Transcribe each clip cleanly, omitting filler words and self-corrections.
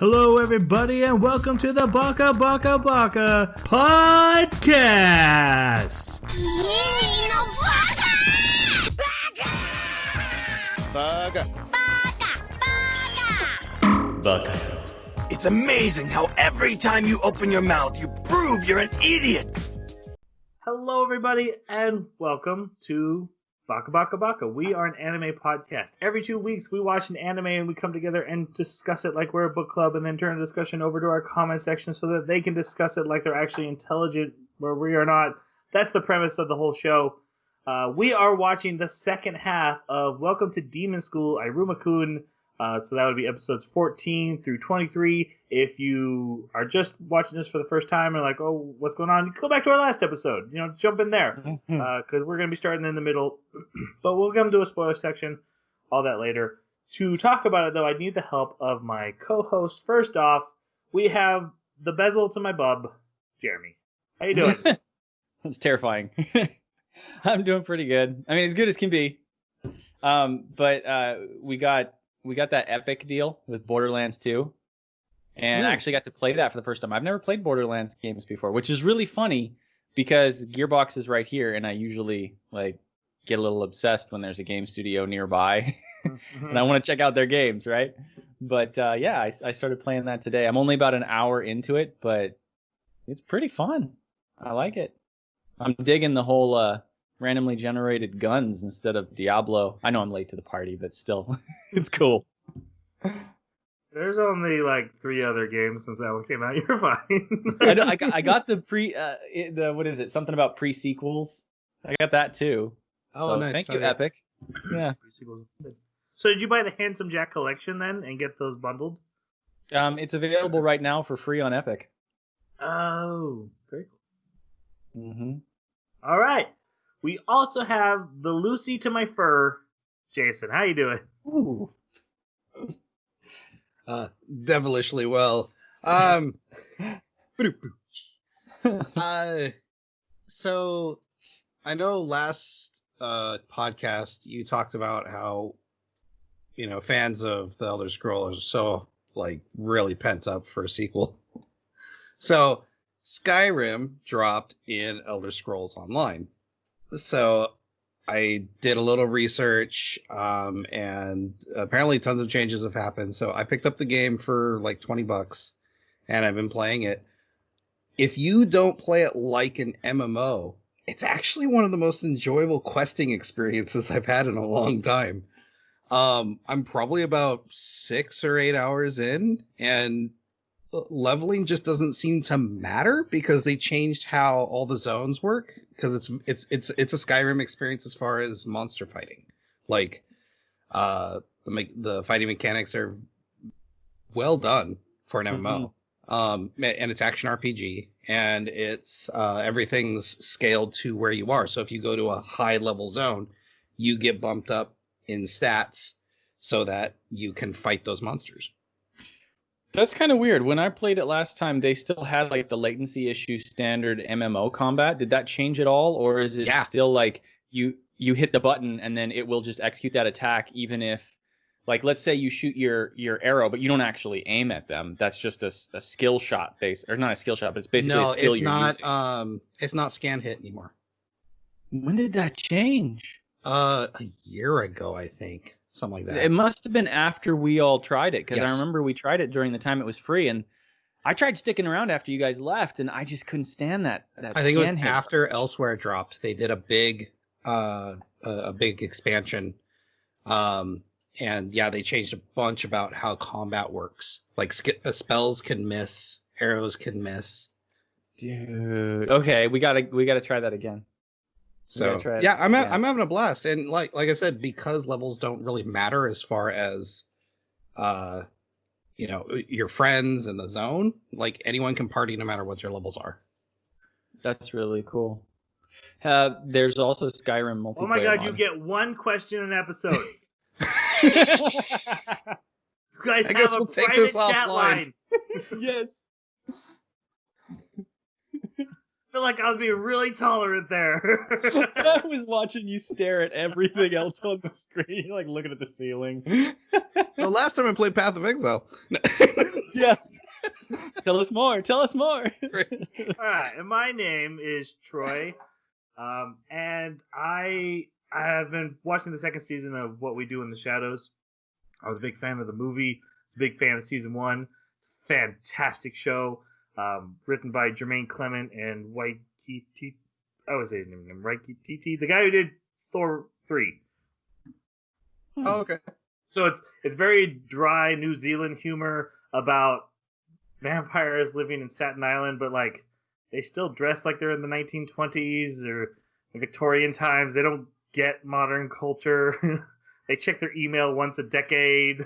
Hello, everybody, and welcome to the Baka podcast. Baka. It's amazing how every time you open your mouth, you prove you're an idiot. Hello, everybody, and welcome to Baka. We are an anime podcast. Every 2 weeks, we watch an anime and we come together and discuss it like we're a book club, and then turn the discussion over to our comment section so that they can discuss it like they're actually intelligent, where we are not. That's the premise of the whole show. We are watching the second half of Welcome to Demon School, Iruma Kun. So that would be episodes 14 through 23. If you are just watching this for the first time and like, oh, what's going on? Go back to our last episode. Jump in there. Because we're going to be starting in the middle. But we'll come to a spoiler section. All that later. To talk about it, though, I need the help of my co-host. First off, we have the bezel to my bub, Jeremy. How you doing? That's terrifying. I'm doing pretty good. I mean, as good as can be. But we got that Epic deal with Borderlands 2, and I actually got to play that for the first time. I've never played Borderlands games before, which is really funny because Gearbox is right here, and I usually get a little obsessed when there's a game studio nearby, and I want to check out their games, right? But I started playing that today. I'm only about an hour into it, but it's pretty fun. I like it. I'm digging the whole randomly generated guns instead of Diablo. I know I'm late to the party, but still, it's cool. There's only 3 other games since that one came out. You're fine. I got the what is it? Something about pre-sequels. I got that too. Oh, so, nice. Thank you, Epic. Yeah. So did you buy the Handsome Jack collection then and get those bundled? It's available right now for free on Epic. Oh, very cool. Mm-hmm. All right. We also have the Lucy to my fur, Jason. How you doing? Ooh. Devilishly well. So I know last podcast you talked about how fans of the Elder Scrolls are so really pent up for a sequel. So Skyrim dropped in Elder Scrolls Online. So I did a little research, and apparently tons of changes have happened. So I picked up the game for $20, and I've been playing it. If you don't play it like an MMO, it's actually one of the most enjoyable questing experiences I've had in a long time. I'm probably about 6 or 8 hours in, and leveling just doesn't seem to matter because they changed how all the zones work, because it's a Skyrim experience as far as monster fighting. The fighting mechanics are well done for an MMO. And it's action RPG, and it's everything's scaled to where you are. So if you go to a high level zone, you get bumped up in stats so that you can fight those monsters. That's kind of weird. When I played it last time, they still had the latency issue standard MMO combat. Did that change at all, or is it still you hit the button and then it will just execute that attack even if, let's say you shoot your arrow, but you don't actually aim at them. That's just a skill shot or not a skill shot, but it's basically a skill you're using. It's not scan hit anymore. When did that change? A year ago, I think. Something like that. It must have been after we all tried it, because Yes. I remember we tried it during the time it was free, and I tried sticking around after you guys left, and I just couldn't stand that. I think it was after Elsewhere dropped. They did a big expansion, and they changed a bunch about how combat works. Spells can miss, arrows can miss. Dude, okay, we gotta try that again. So I'm having a blast, and like I said, because levels don't really matter as far as your friends in the zone. Anyone can party no matter what their levels are. That's really cool. There's also Skyrim multiplayer. Oh my god, mod. you get one question an episode. You guys I guess have a we'll take private this chat offline. line. Yes. feel like I was being really tolerant there. I was watching you stare at everything else on the screen, like looking at the ceiling. So last time I played Path of Exile. Yeah. Tell us more. Tell us more. All right, and my name is Troy, and I have been watching the second season of What We Do in the Shadows. I was a big fan of the movie. I was a big fan of season 1. It's a fantastic show, written by Jermaine Clement and Wacky. I always say his name, Wacky, the guy who did Thor 3. Oh, okay. So it's very dry New Zealand humor about vampires living in Staten Island, but like they still dress like they're in the 1920s or Victorian times. They don't get modern culture. They check their email once a decade.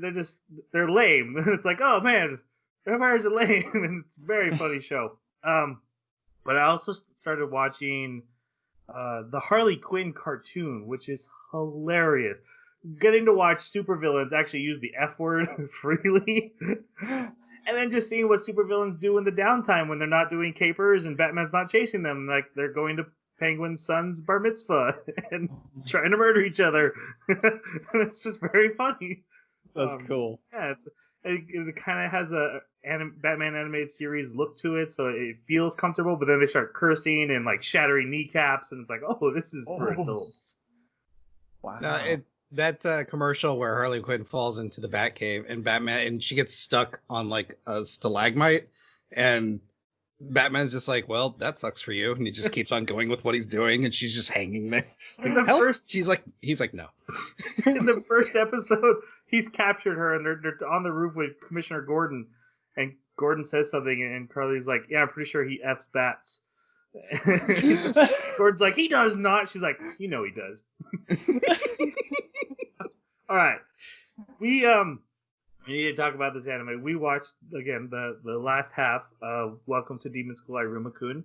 They're lame. It's like, oh man, vampires are lame, and it's a very funny show. But I also started watching the Harley Quinn cartoon, which is hilarious. Getting to watch supervillains actually use the F word freely. And then just seeing what supervillains do in the downtime when they're not doing capers and Batman's not chasing them. Like, they're going to Penguin's son's bar mitzvah and trying to murder each other. And it's just very funny. That's cool. Yeah, it kind of has a Batman animated series look to it, so it feels comfortable, but then they start cursing and like shattering kneecaps, and it's like, oh, this is for adults. Wow. That commercial where Harley Quinn falls into the Batcave and she gets stuck on like a stalagmite, and Batman's just like, well, that sucks for you, and he just keeps on going with what he's doing, and she's just hanging there. He's like, no. In the first episode, he's captured her, and they're on the roof with Commissioner Gordon, and Gordon says something, and Carly's like, yeah, I'm pretty sure he F's bats. Gordon's like, he does not. She's like, you know he does. All right, we need to talk about this anime. We watched again the last half of Welcome to Demon School Iruma Kun.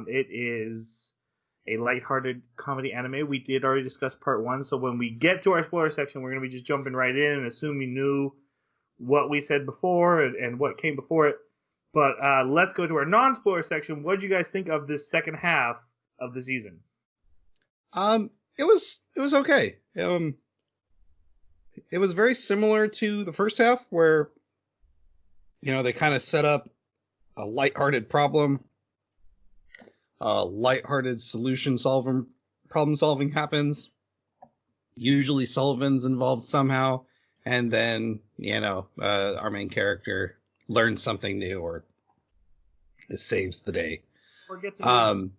It is a lighthearted comedy anime. We did already discuss part 1, so when we get to our spoiler section, we're gonna be just jumping right in and assume you knew what we said before and what came before it. But let's go to our non-spoiler section. What did you guys think of this second half of the season? It was okay. It was very similar to the first half, where they kind of set up a lighthearted problem, a lighthearted problem solving happens. Usually Sullivan's involved somehow, and then our main character learns something new, or it saves the day. Or gets a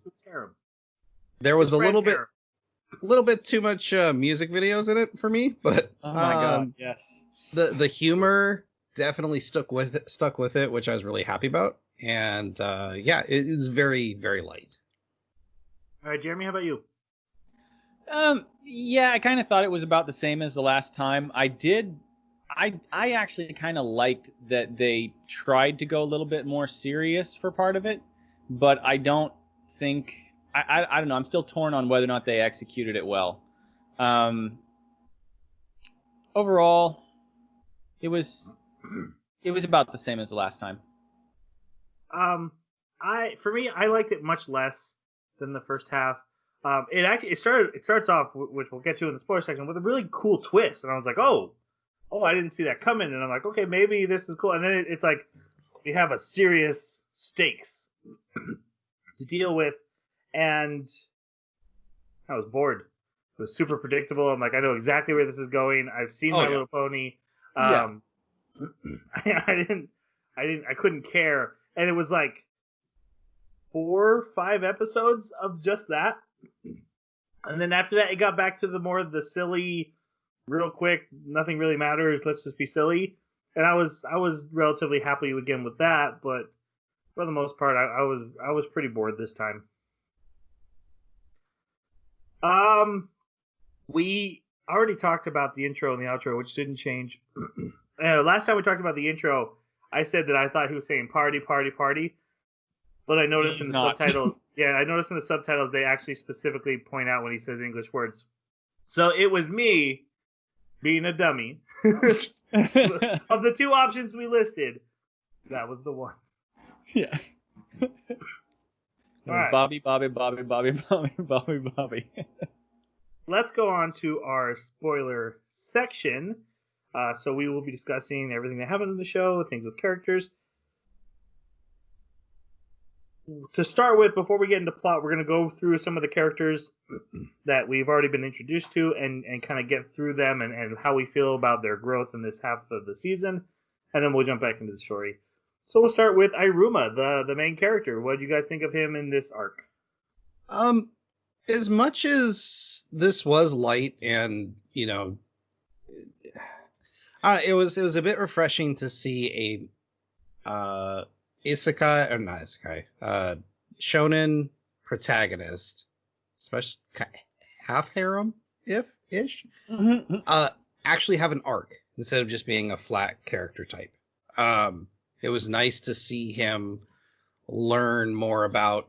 there was a little bit too much music videos in it for me, but oh my god, yes. The humor definitely stuck with it, which I was really happy about. And it was very, very light. All right, Jeremy, how about you? Yeah, I kind of thought it was about the same as the last time. I actually kind of liked that they tried to go a little bit more serious for part of it, but I don't think I don't know. I'm still torn on whether or not they executed it well. Overall, it was about the same as the last time. For me, I liked it much less than the first half. It starts off, which we'll get to in the spoiler section, with a really cool twist, and I was like, oh, I didn't see that coming, and I'm like, okay, maybe this is cool, and then it's like we have a serious stakes to deal with, and I was bored. It was super predictable. I'm like, I know exactly where this is going. I've seen My Little Pony. I couldn't care, and it was like 4 or 5 episodes of just that, and then after that, it got back to the silly, real quick, nothing really matters. Let's just be silly, and I was relatively happy again with that, but for the most part, I was pretty bored this time. We already talked about the intro and the outro, which didn't change. Last time we talked about the intro, I said that I thought he was saying party, party, party. But I noticed in the subtitles, they actually specifically point out when he says English words. So it was me being a dummy. Of the 2 options we listed, that was the one. Yeah. It was Alright. Bobby, Bobby, Bobby, Bobby, Bobby, Bobby, Bobby. Let's go on to our spoiler section. So we will be discussing everything that happened in the show, things with characters. To start with, before we get into plot, we're going to go through some of the characters that we've already been introduced to and kind of get through them and how we feel about their growth in this half of the season. And then we'll jump back into the story. So we'll start with Iruma, the main character. What did you guys think of him in this arc? As much as this was light and, you know, it was a bit refreshing to see a isekai, or not isekai, shonen protagonist, especially half harem ish, actually have an arc instead of just being a flat character type. It was nice to see him learn more about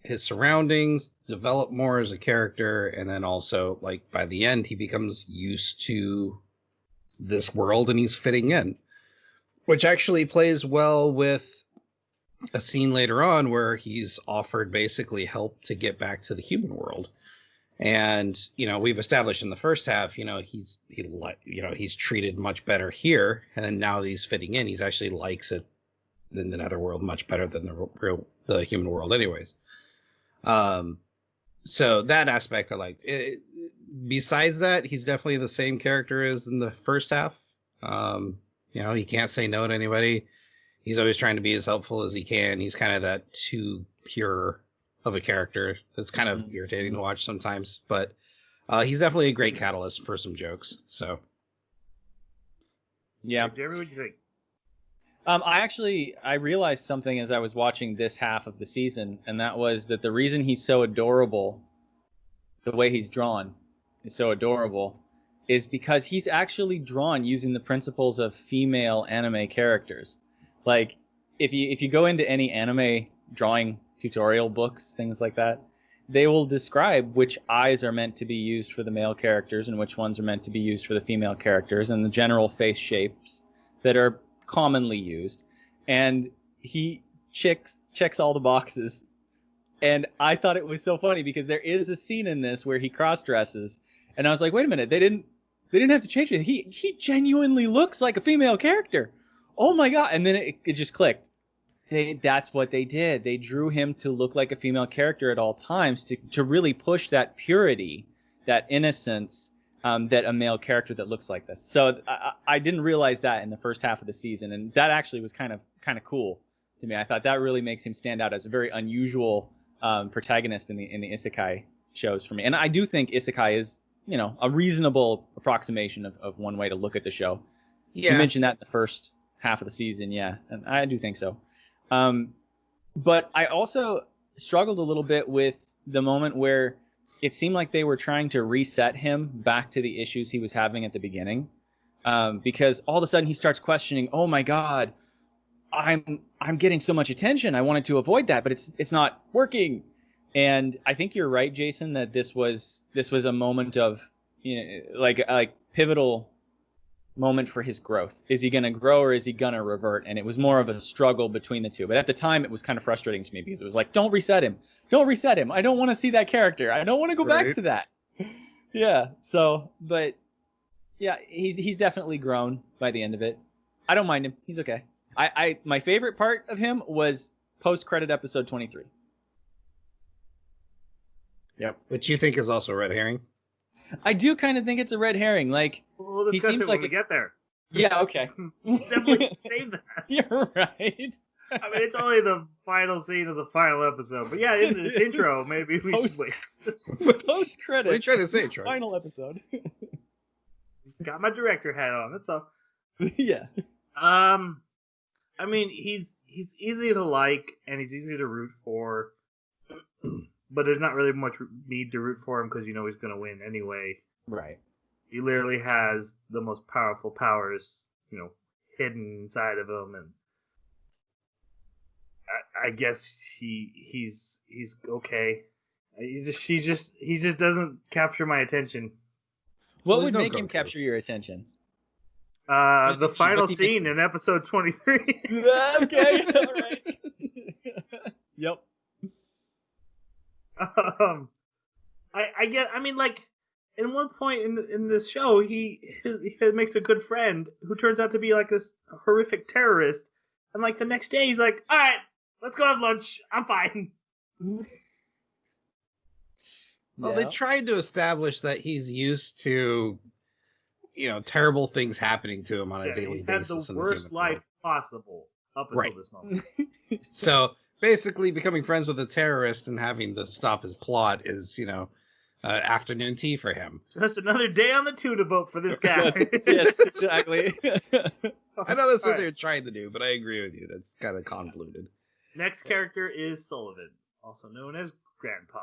his surroundings, develop more as a character, and then also, like, by the end, he becomes used to this world and he's fitting in, which actually plays well with a scene later on where he's offered basically help to get back to the human world. And, you know, we've established in the first half, you know, he's treated much better here, and then now he's fitting in. He's actually likes it in the netherworld much better than the human world anyways. So that aspect I liked. Besides that, he's definitely the same character as in the first half. You know, he can't say no to anybody. He's always trying to be as helpful as he can. He's kind of that too pure of a character. It's kind of irritating to watch sometimes, but he's definitely a great catalyst for some jokes. So, Yeah. Jeremy, what do you think? I realized something as I was watching this half of the season, and that was that the reason he's so adorable, the way he's drawn is so adorable, is because he's actually drawn using the principles of female anime characters. Like, if you go into any anime drawing tutorial books, things like that, they will describe which eyes are meant to be used for the male characters and which ones are meant to be used for the female characters, and the general face shapes that are commonly used. And he checks all the boxes. And I thought it was so funny because there is a scene in this where he cross-dresses, and I was like, wait a minute, they didn't have to change it. He genuinely looks like a female character. Oh my god. And then it just clicked. That's what they did. They drew him to look like a female character at all times to really push that purity, that innocence, that a male character that looks like this. So I didn't realize that in the first half of the season, and that actually was kind of cool to me. I thought that really makes him stand out as a very unusual protagonist in the isekai shows for me. And I do think isekai is, you know, a reasonable approximation of one way to look at the show. yeah. You mentioned that in the first half of the season, yeah, and I do think so. But I also struggled a little bit with the moment where it seemed like they were trying to reset him back to the issues he was having at the beginning, because all of a sudden he starts questioning, oh my god, I'm getting so much attention, I wanted to avoid that, but it's not working. And I think you're right, Jason, that this was a moment of, you know, like pivotal moment for his growth. Is he going to grow or is he going to revert? And it was more of a struggle between the two. But at the time, it was kind of frustrating to me because it was like, don't reset him. Don't reset him. I don't want to see that character. I don't want to go back to that. Yeah. So, but yeah, he's definitely grown by the end of it. I don't mind him. He's okay. My favorite part of him was post-credit episode 23. Yep. Which you think is also a red herring? I do kind of think it's a red herring. Like, We'll he discuss seems it like when we get there. Yeah, okay. Definitely save that. You're right. I mean, it's only the final scene of the final episode. But yeah, in this intro, maybe we should wait. Post-credit. What are you trying to say, Troy? Final episode. Got my director hat on, that's all. Yeah. I mean, he's easy to like, and he's easy to root for. But there's not really much need to root for him because you know he's going to win anyway. Right. He literally has the most powerful powers, you know, hidden inside of him, and I guess he's okay. He just doesn't capture my attention. What would make him capture your attention? The final scene in episode 23. Okay, all right. Yep. I mean, like, in one point in this show, he makes a good friend who turns out to be like this horrific terrorist, and like the next day he's like, all right, let's go have lunch. I'm fine. Well, they tried to establish that he's used to, terrible things happening to him on a daily he's had basis. the in the worst human life world. possible up until this moment. So basically, becoming friends with a terrorist and having to stop his plot is, afternoon tea for him. Just another day on the tuna boat for this guy. Yes, exactly. I know that's what All right. they're trying to do, but I agree with you. That's kind of convoluted. Next character is Sullivan, also known as Grandpa.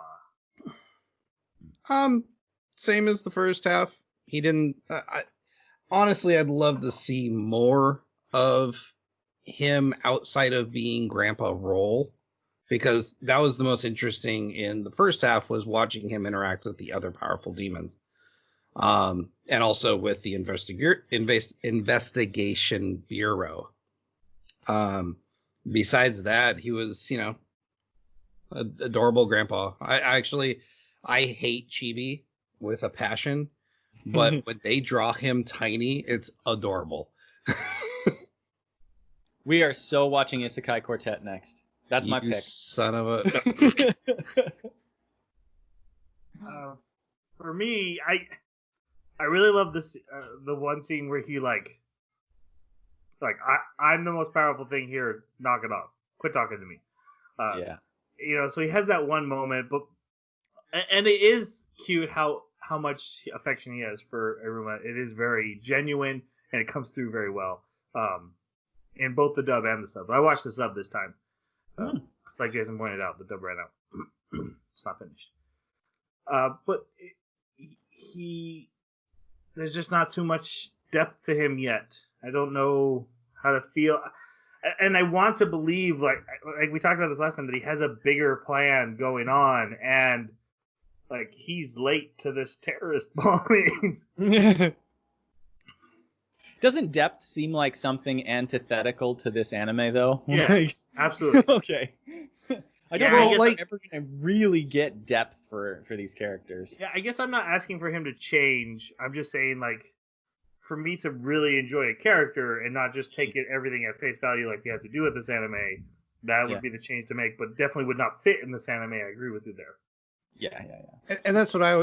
Same as the first half. He didn't. Honestly, I'd love to see more of him outside of being Grandpa role, because that was the most interesting in the first half, was watching him interact with the other powerful demons, and also with the investigation bureau. Besides that, he was, adorable Grandpa. I hate Chibi with a passion, but when they draw him tiny, it's adorable. We are so watching Isekai Quartet next. That's my You pick. son of a. For me, I really love this the one scene where he like I'm the most powerful thing here. Knock it off. Quit talking to me. Yeah. So he has that one moment, but and it is cute how much affection he has for Iruma. It is very genuine and it comes through very well. In both the dub and the sub. I watched the sub this time. It's like Jason pointed out, the dub ran out. It's not finished. But there's just not too much depth to him yet. I don't know how to feel. And I want to believe, like we talked about this last time, that he has a bigger plan going on, and like he's late to this terrorist bombing. Doesn't depth seem like something antithetical to this anime, though? Yes, absolutely. Okay. I don't Yeah, know I if guess I'm ever going to really get depth for these characters. Yeah, I guess I'm not asking for him to change. I'm just saying, like, for me to really enjoy a character and not just take everything at face value like you have to do with this anime, that would be the change to make, but definitely would not fit in this anime. I agree with you there. Yeah. And that's what I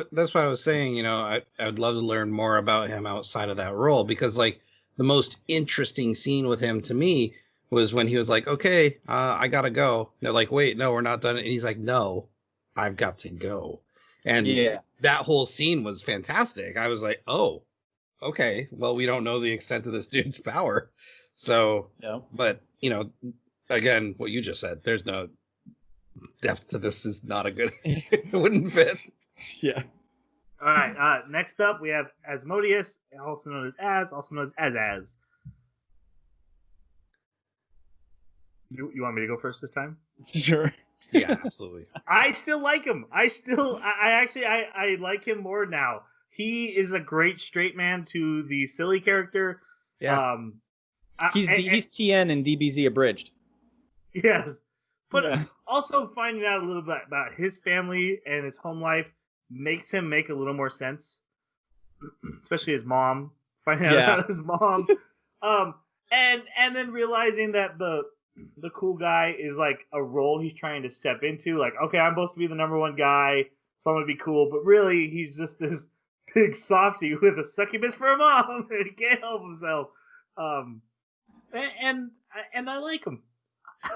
was saying. I would love to learn more about him outside of that role, because like the most interesting scene with him to me was when he was like, okay, I gotta go. They're like, wait, no, we're not done. And he's like, no, I've got to go. And that whole scene was fantastic. I was like, oh, okay, well, we don't know the extent of this dude's power. So, but again, what you just said, there's no depth to this. Is not a good, it wouldn't fit. Yeah. All right. Next up, we have Asmodeus, also known as also known as Az. You want me to go first this time? Sure. Yeah, absolutely. I still like him. I like him more now. He is a great straight man to the silly character. Yeah. He's TN and DBZ abridged. Yes. But also finding out a little bit about his family and his home life makes him make a little more sense. Especially his mom. Finding out about his mom. And then realizing that the cool guy is like a role he's trying to step into. Like, okay, I'm supposed to be the number one guy, so I'm gonna be cool. But really, he's just this big softy with a succubus for a mom, and he can't help himself. And I like him,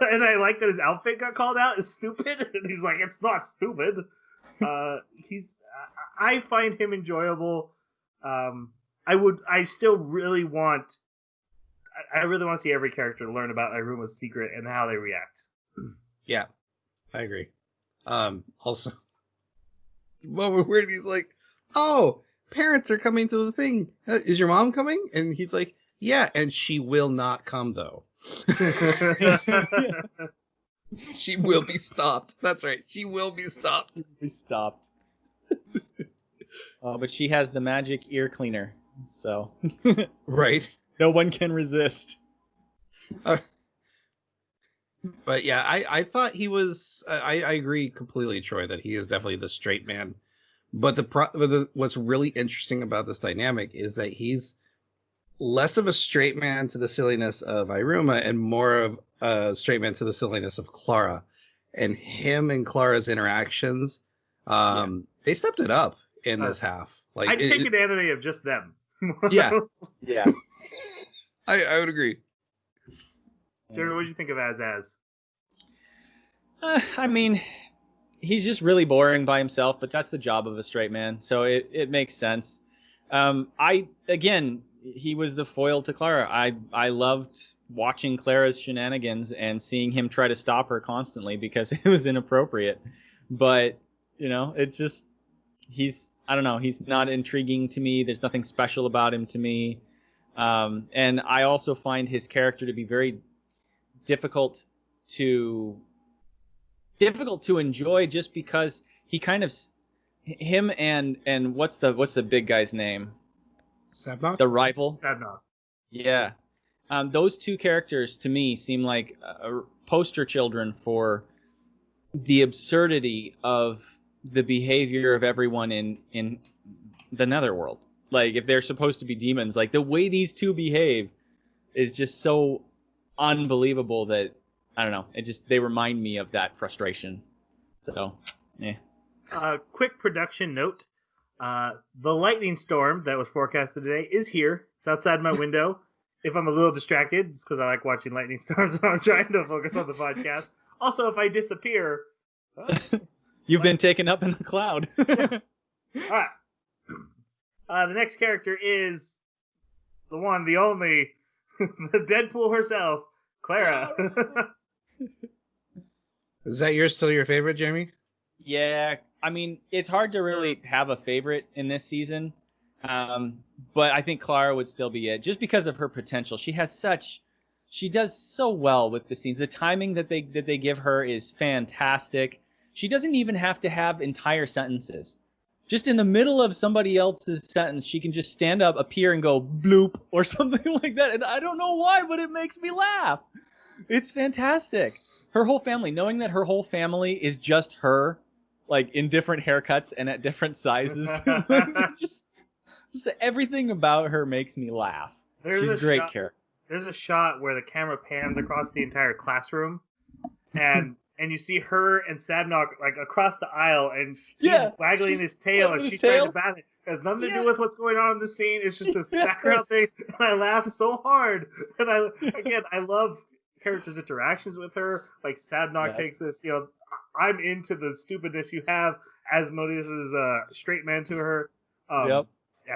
and I like that his outfit got called out as stupid, and he's like, it's not stupid. I find him enjoyable. I still really want. I really want to see every character learn about Iruma's secret and how they react. Yeah, I agree. Also, moment where he's like, "Oh, parents are coming to the thing. Is your mom coming?" And he's like, "Yeah," and she will not come though. She will be stopped. That's right. She will be stopped. But she has the magic ear cleaner, so right. No one can resist. But yeah, I thought he was. I agree completely, Troy, that he is definitely the straight man. But what's really interesting about this dynamic is that he's less of a straight man to the silliness of Iruma and more of a straight man to the silliness of Clara. And him and Clara's interactions, they stepped it up in this half. Like I'd take an anime of just them. Yeah. Yeah. I would agree. Jerry, what do you think of Az? I mean, he's just really boring by himself, but that's the job of a straight man, so it makes sense. He was the foil to Clara. I loved watching Clara's shenanigans and seeing him try to stop her constantly because it was inappropriate. But it's just I don't know, he's not intriguing to me. There's nothing special about him to me. And I also find his character to be very difficult to enjoy just because he kind of him and what's the big guy's name? Sabnok? The rival? Sabnok. Yeah. Those two characters to me seem like poster children for the absurdity of the behavior of everyone in the netherworld. Like, if they're supposed to be demons, like the way these two behave is just so unbelievable that I don't know. They remind me of that frustration. So, yeah. Quick production note: the lightning storm that was forecasted today is here. It's outside my window. If I'm a little distracted, it's because I like watching lightning storms when I'm trying to focus on the podcast. Also, if I disappear, you've been taken up in the cloud. Yeah. All right. The next character is the one, the only, the Deadpool herself, Clara. Is that still your favorite, Jamie? Yeah, I mean, it's hard to really have a favorite in this season, but I think Clara would still be it, just because of her potential. She does so well with the scenes. The timing that they give her is fantastic. She doesn't even have to have entire sentences. Just in the middle of somebody else's sentence, she can just stand up, appear, and go bloop or something like that. And I don't know why, but it makes me laugh. It's fantastic. Her whole family, knowing that her whole family is just her, like in different haircuts and at different sizes. just everything about her makes me laugh. She's a great character. There's a shot where the camera pans across the entire classroom, and you see her and Sabnok like across the aisle, and he's waggling his tail, and she's trying to bat it. It has nothing to do with what's going on in the scene. It's just this background thing, and I laugh so hard. And I love characters' interactions with her. Like Sabnok takes this, I'm into the stupidness you have. Asmodeus is a straight man to her. Yeah,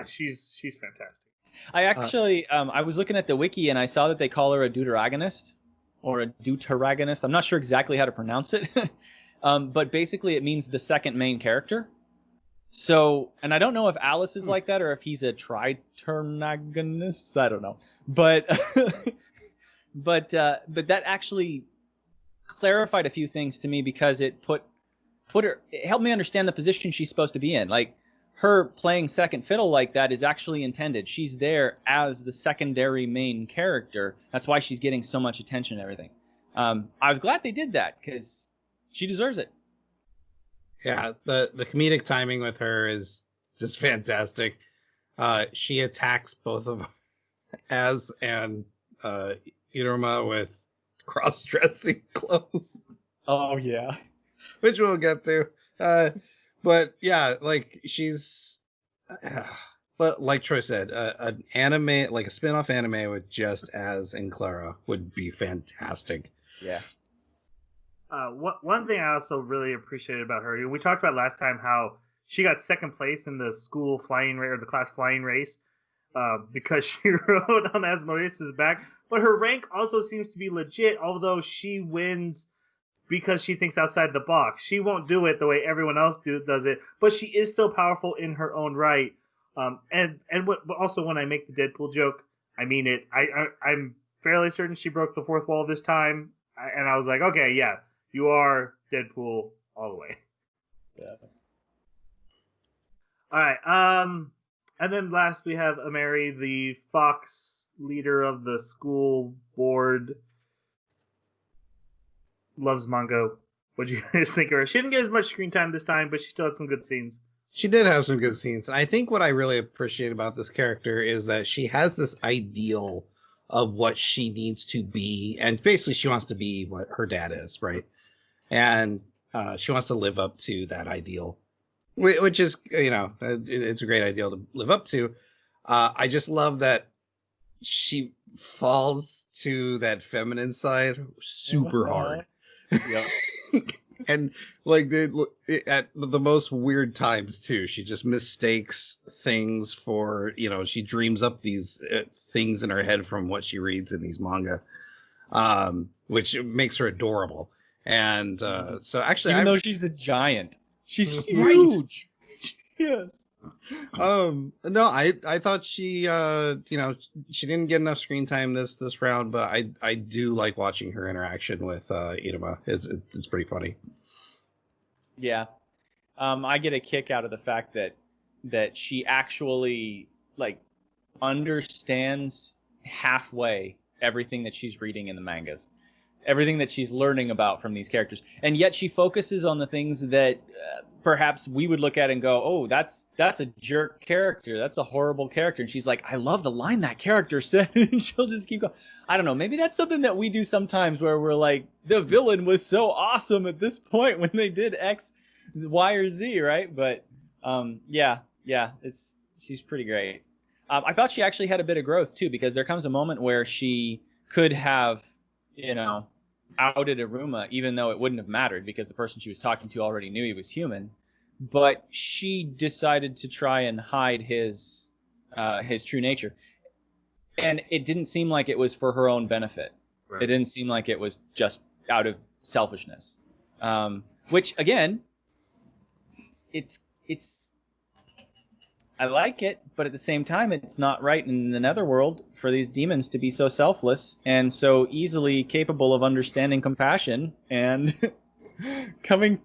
she's fantastic. I actually, I was looking at the wiki and I saw that they call her a deuteragonist or a deuteragonist. I'm not sure exactly how to pronounce it, but basically it means the second main character. So, and I don't know if Alice is like that or if he's a triternagonist. I don't know, but but that actually clarified a few things to me because it it helped me understand the position she's supposed to be in. Like, her playing second fiddle like that is actually intended. She's there as the secondary main character. That's why she's getting so much attention and everything. I was glad they did that because she deserves it. Yeah, the comedic timing with her is just fantastic. She attacks both of Az and Iruma with cross-dressing clothes. Oh, yeah. Which we'll get to. But yeah, like she's like Troy said, an anime, like a spin-off anime with just Az and Clara would be fantastic. Yeah. One thing I also really appreciated about her, we talked about last time how she got second place in the school flying race or the class flying race because she rode on Asmodeus' back. But her rank also seems to be legit, although she wins because she thinks outside the box. She won't do it the way everyone else does it, but she is still powerful in her own right. But also when I make the Deadpool joke, I mean it. I'm fairly certain she broke the fourth wall this time, and I was like, okay, yeah, you are Deadpool all the way. Yeah. All right. And then last we have Ameri, the Fox leader of the school board. loves manga. What do you guys think of her? She didn't get as much screen time this time, but she still had some good scenes. She did have some good scenes. And I think what I really appreciate about this character is that she has this ideal of what she needs to be. And basically, she wants to be what her dad is, right? And she wants to live up to that ideal, which is, it's a great ideal to live up to. I just love that she falls to that feminine side super hard. Yep. And like at the most weird times too, she just mistakes things for, she dreams up these things in her head from what she reads in these manga, which makes her adorable. And so actually, even though she's a giant, she's Right. huge. Yes. No, I thought she she didn't get enough screen time this round, but I do like watching her interaction with Iruma. It's pretty funny. Yeah. I get a kick out of the fact that she actually like understands halfway everything that she's reading in the mangas, everything that she's learning about from these characters, and yet she focuses on the things that perhaps we would look at and go, oh, that's a jerk character, that's a horrible character, and she's like, I love the line that character said, and she'll just keep going. I don't know, maybe that's something that we do sometimes where we're like, the villain was so awesome at this point when they did X, Y, or Z, right? But yeah, she's pretty great. I thought she actually had a bit of growth too, because there comes a moment where she could have, outed Iruma, even though it wouldn't have mattered because the person she was talking to already knew he was human. But she decided to try and hide his true nature, and it didn't seem like it was for her own benefit. Right. It didn't seem like it was just out of selfishness, which again, it's I like it, but at the same time, it's not right in the netherworld for these demons to be so selfless and so easily capable of understanding compassion and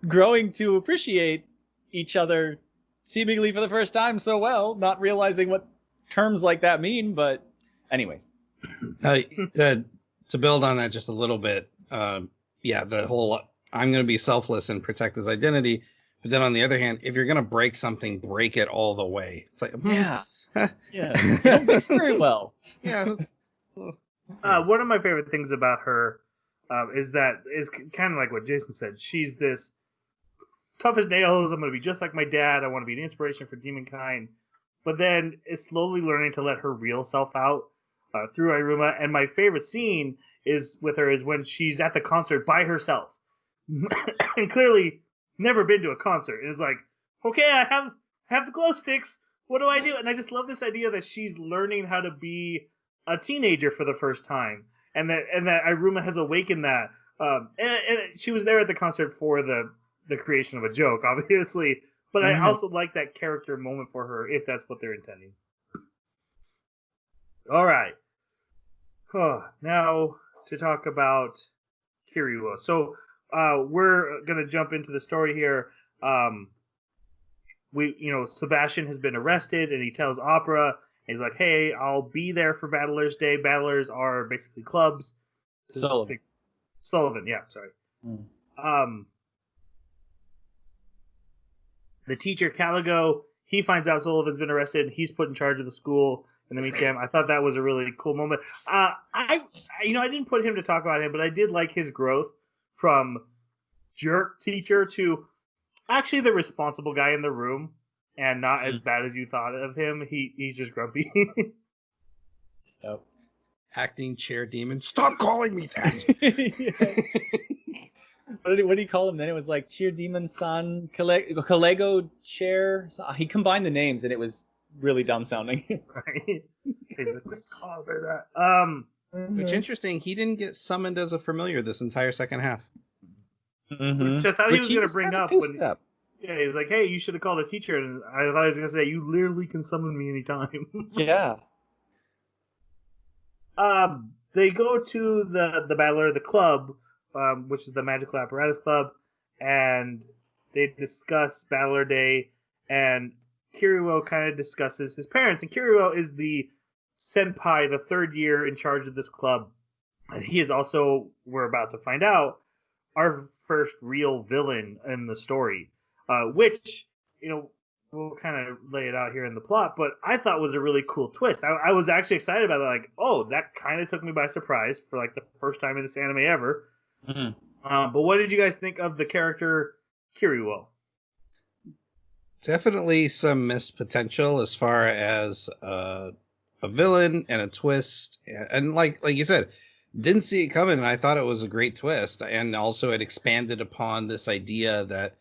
growing to appreciate each other seemingly for the first time so well, not realizing what terms like that mean. But anyways. To build on that just a little bit, the whole I'm going to be selfless and protect his identity. But then on the other hand, if you're going to break something, break it all the way. It's like, yeah. You don't mix very well. Yeah. One of my favorite things about her is kind of like what Jason said. She's this tough as nails. I'm going to be just like my dad. I want to be an inspiration for demonkind. But then it's slowly learning to let her real self out through Iruma. And my favorite scene is when she's at the concert by herself. And clearly never been to a concert. And it's like, okay, I have the glow sticks. What do I do? And I just love this idea that she's learning how to be a teenager for the first time, and that Iruma has awakened that. And she was there at the concert for the creation of a joke, obviously. But I also like that character moment for her, if that's what they're intending. All right. Now to talk about Kiryu. So we're gonna jump into the story here. Sebastian has been arrested, and he tells Opera, he's like, "Hey, I'll be there for Battlers Day." Battlers are basically clubs. Sullivan, yeah, sorry. The teacher Caligo, he finds out Sullivan's been arrested. He's put in charge of the school in the meantime. I thought that was a really cool moment. I didn't put him to talk about him, but I did like his growth from jerk teacher to actually the responsible guy in the room, and not as bad as you thought of him. He's just grumpy. Yep. Acting chair demon. Stop calling me that. What did he call him then? It was like Cheer Demon San Kalego Chair. He combined the names, and it was really dumb sounding. Right? He's like, let's call her that. Which interesting, he didn't get summoned as a familiar this entire second half. Which I thought he was going to bring up when. Yeah, he's like, "Hey, you should have called a teacher," and I thought he was going to say, "You literally can summon me anytime." Yeah. They go to the Battler, the club, which is the Magical Apparatus Club, and they discuss Battler Day, and Kiryu kind of discusses his parents, and Kiryu is the senpai, the third year in charge of this club, and he is also, we're about to find out, our first real villain in the story, which, we'll kind of lay it out here in the plot, but I thought was a really cool twist. I was actually excited about it. Like, oh, that kind of took me by surprise for like the first time in this anime ever. Mm-hmm. But what did you guys think of the character Kiryu? Definitely some missed potential as far as a villain and a twist, and like you said, didn't see it coming. And I thought it was a great twist, and also it expanded upon this idea that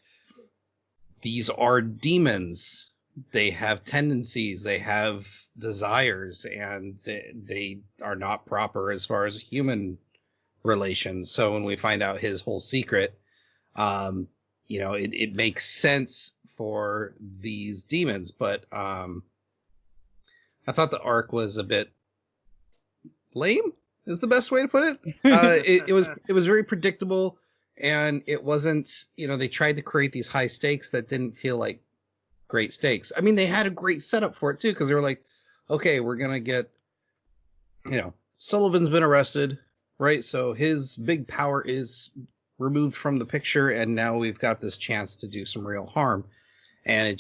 these are demons. They have tendencies, they have desires, and they are not proper as far as human relations. So when we find out his whole secret, it makes sense for these demons. But I thought the arc was a bit lame, is the best way to put it. It was very predictable, and it wasn't, they tried to create these high stakes that didn't feel like great stakes. I mean, they had a great setup for it too, because they were like, okay, we're gonna get, Sullivan's been arrested, right? So his big power is removed from the picture, and now we've got this chance to do some real harm. And I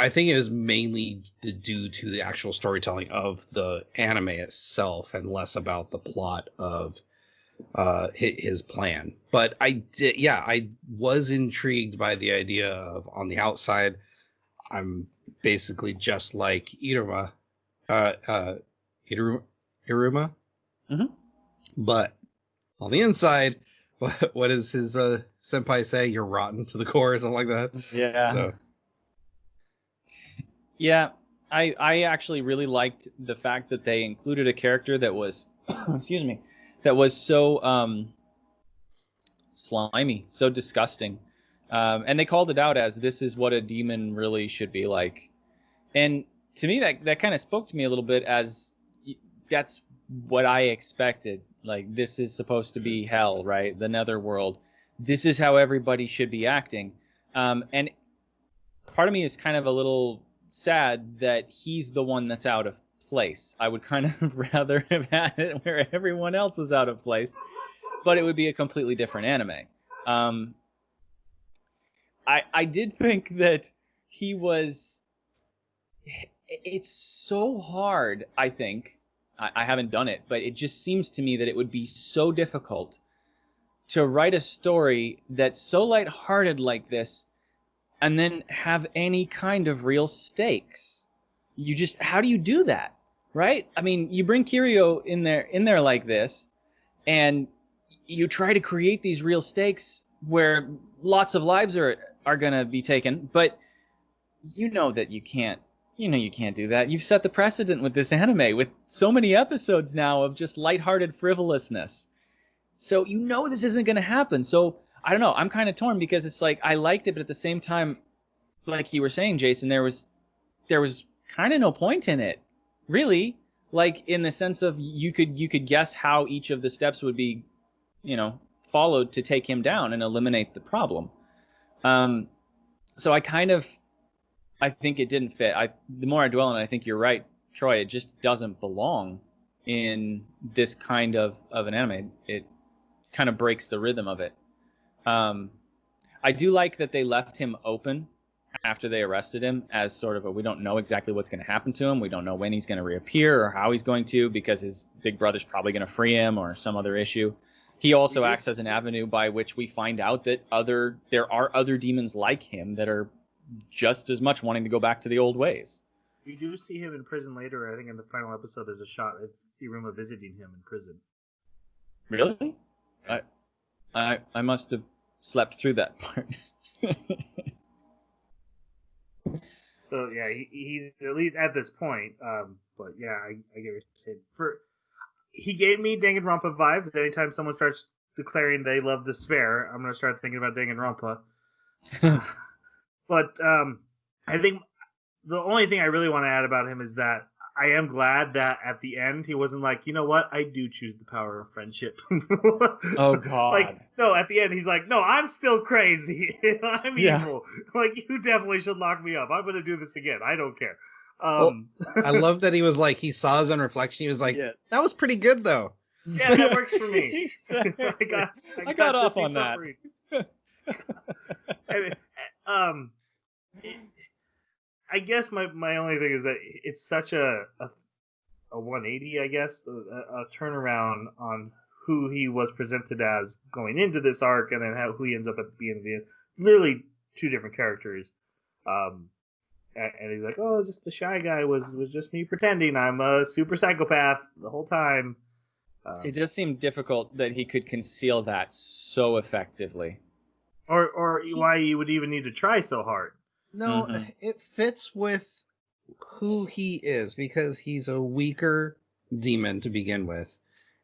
think it was mainly due to the actual storytelling of the anime itself, and less about the plot of his plan. But I was intrigued by the idea of, on the outside, I'm basically just like Iruma. Mm-hmm. But on the inside, what does his senpai say? You're rotten to the core, or something like that. Yeah. So. Yeah, I actually really liked the fact that they included a character that was, excuse me, that was so slimy, so disgusting. And they called it out as, this is what a demon really should be like. And to me, that kind of spoke to me a little bit, as that's what I expected. Like, this is supposed to be hell, right? The netherworld. This is how everybody should be acting. And part of me is kind of a little sad that he's the one that's out of place. I would kind of rather have had it where everyone else was out of place, but it would be a completely different anime. I did think that he was... It's so hard, I think. I haven't done it, but it just seems to me that it would be so difficult to write a story that's so lighthearted like this, and then have any kind of real stakes. How do you do that, right? I mean, you bring Kiryu in there like this, and you try to create these real stakes where lots of lives are going to be taken, but you know that you can't do that. You've set the precedent with this anime, with so many episodes now of just lighthearted frivolousness. So this isn't going to happen. So I don't know. I'm kind of torn, because it's like, I liked it, but at the same time, like you were saying, Jason, there was kind of no point in it, really. Like, in the sense of, you could guess how each of the steps would be, followed to take him down and eliminate the problem. So I think it didn't fit. The more I dwell on it, I think you're right, Troy. It just doesn't belong in this kind of an anime. It kind of breaks the rhythm of it. I do like that they left him open after they arrested him, as sort of we don't know exactly what's going to happen to him. We don't know when he's going to reappear or how he's going to, because his big brother's probably going to free him or some other issue. He also acts as an avenue by which we find out that there are other demons like him that are just as much wanting to go back to the old ways. We do see him in prison later. I think in the final episode, there's a shot of Iruma visiting him in prison. Really? I must have slept through that part. So yeah, he's at least at this point. But yeah, I get what you're saying. He gave me Danganronpa vibes. Anytime someone starts declaring they love the sphere, I'm gonna start thinking about Danganronpa. But I think the only thing I really want to add about him is that I am glad that at the end he wasn't like, you know what, I do choose the power of friendship. Oh God! Like, no, at the end he's like, no, I'm still crazy. I'm evil. Like, you definitely should lock me up. I'm gonna do this again. I don't care. I love that he was like, he saw his own reflection. He was like, that was pretty good though. Yeah, that works for me. Exactly. I got to off see on that. suffering. And, um, I guess my only thing is that it's such a 180, I guess, a turnaround on who he was presented as going into this arc, and then who he ends up at the beginning of the end. Literally two different characters. And he's like, "Oh, just the shy guy was just me pretending I'm a super psychopath the whole time." It just seemed difficult that he could conceal that so effectively. Or why you would even need to try so hard. No, Mhm. it fits with who he is because he's a weaker demon to begin with.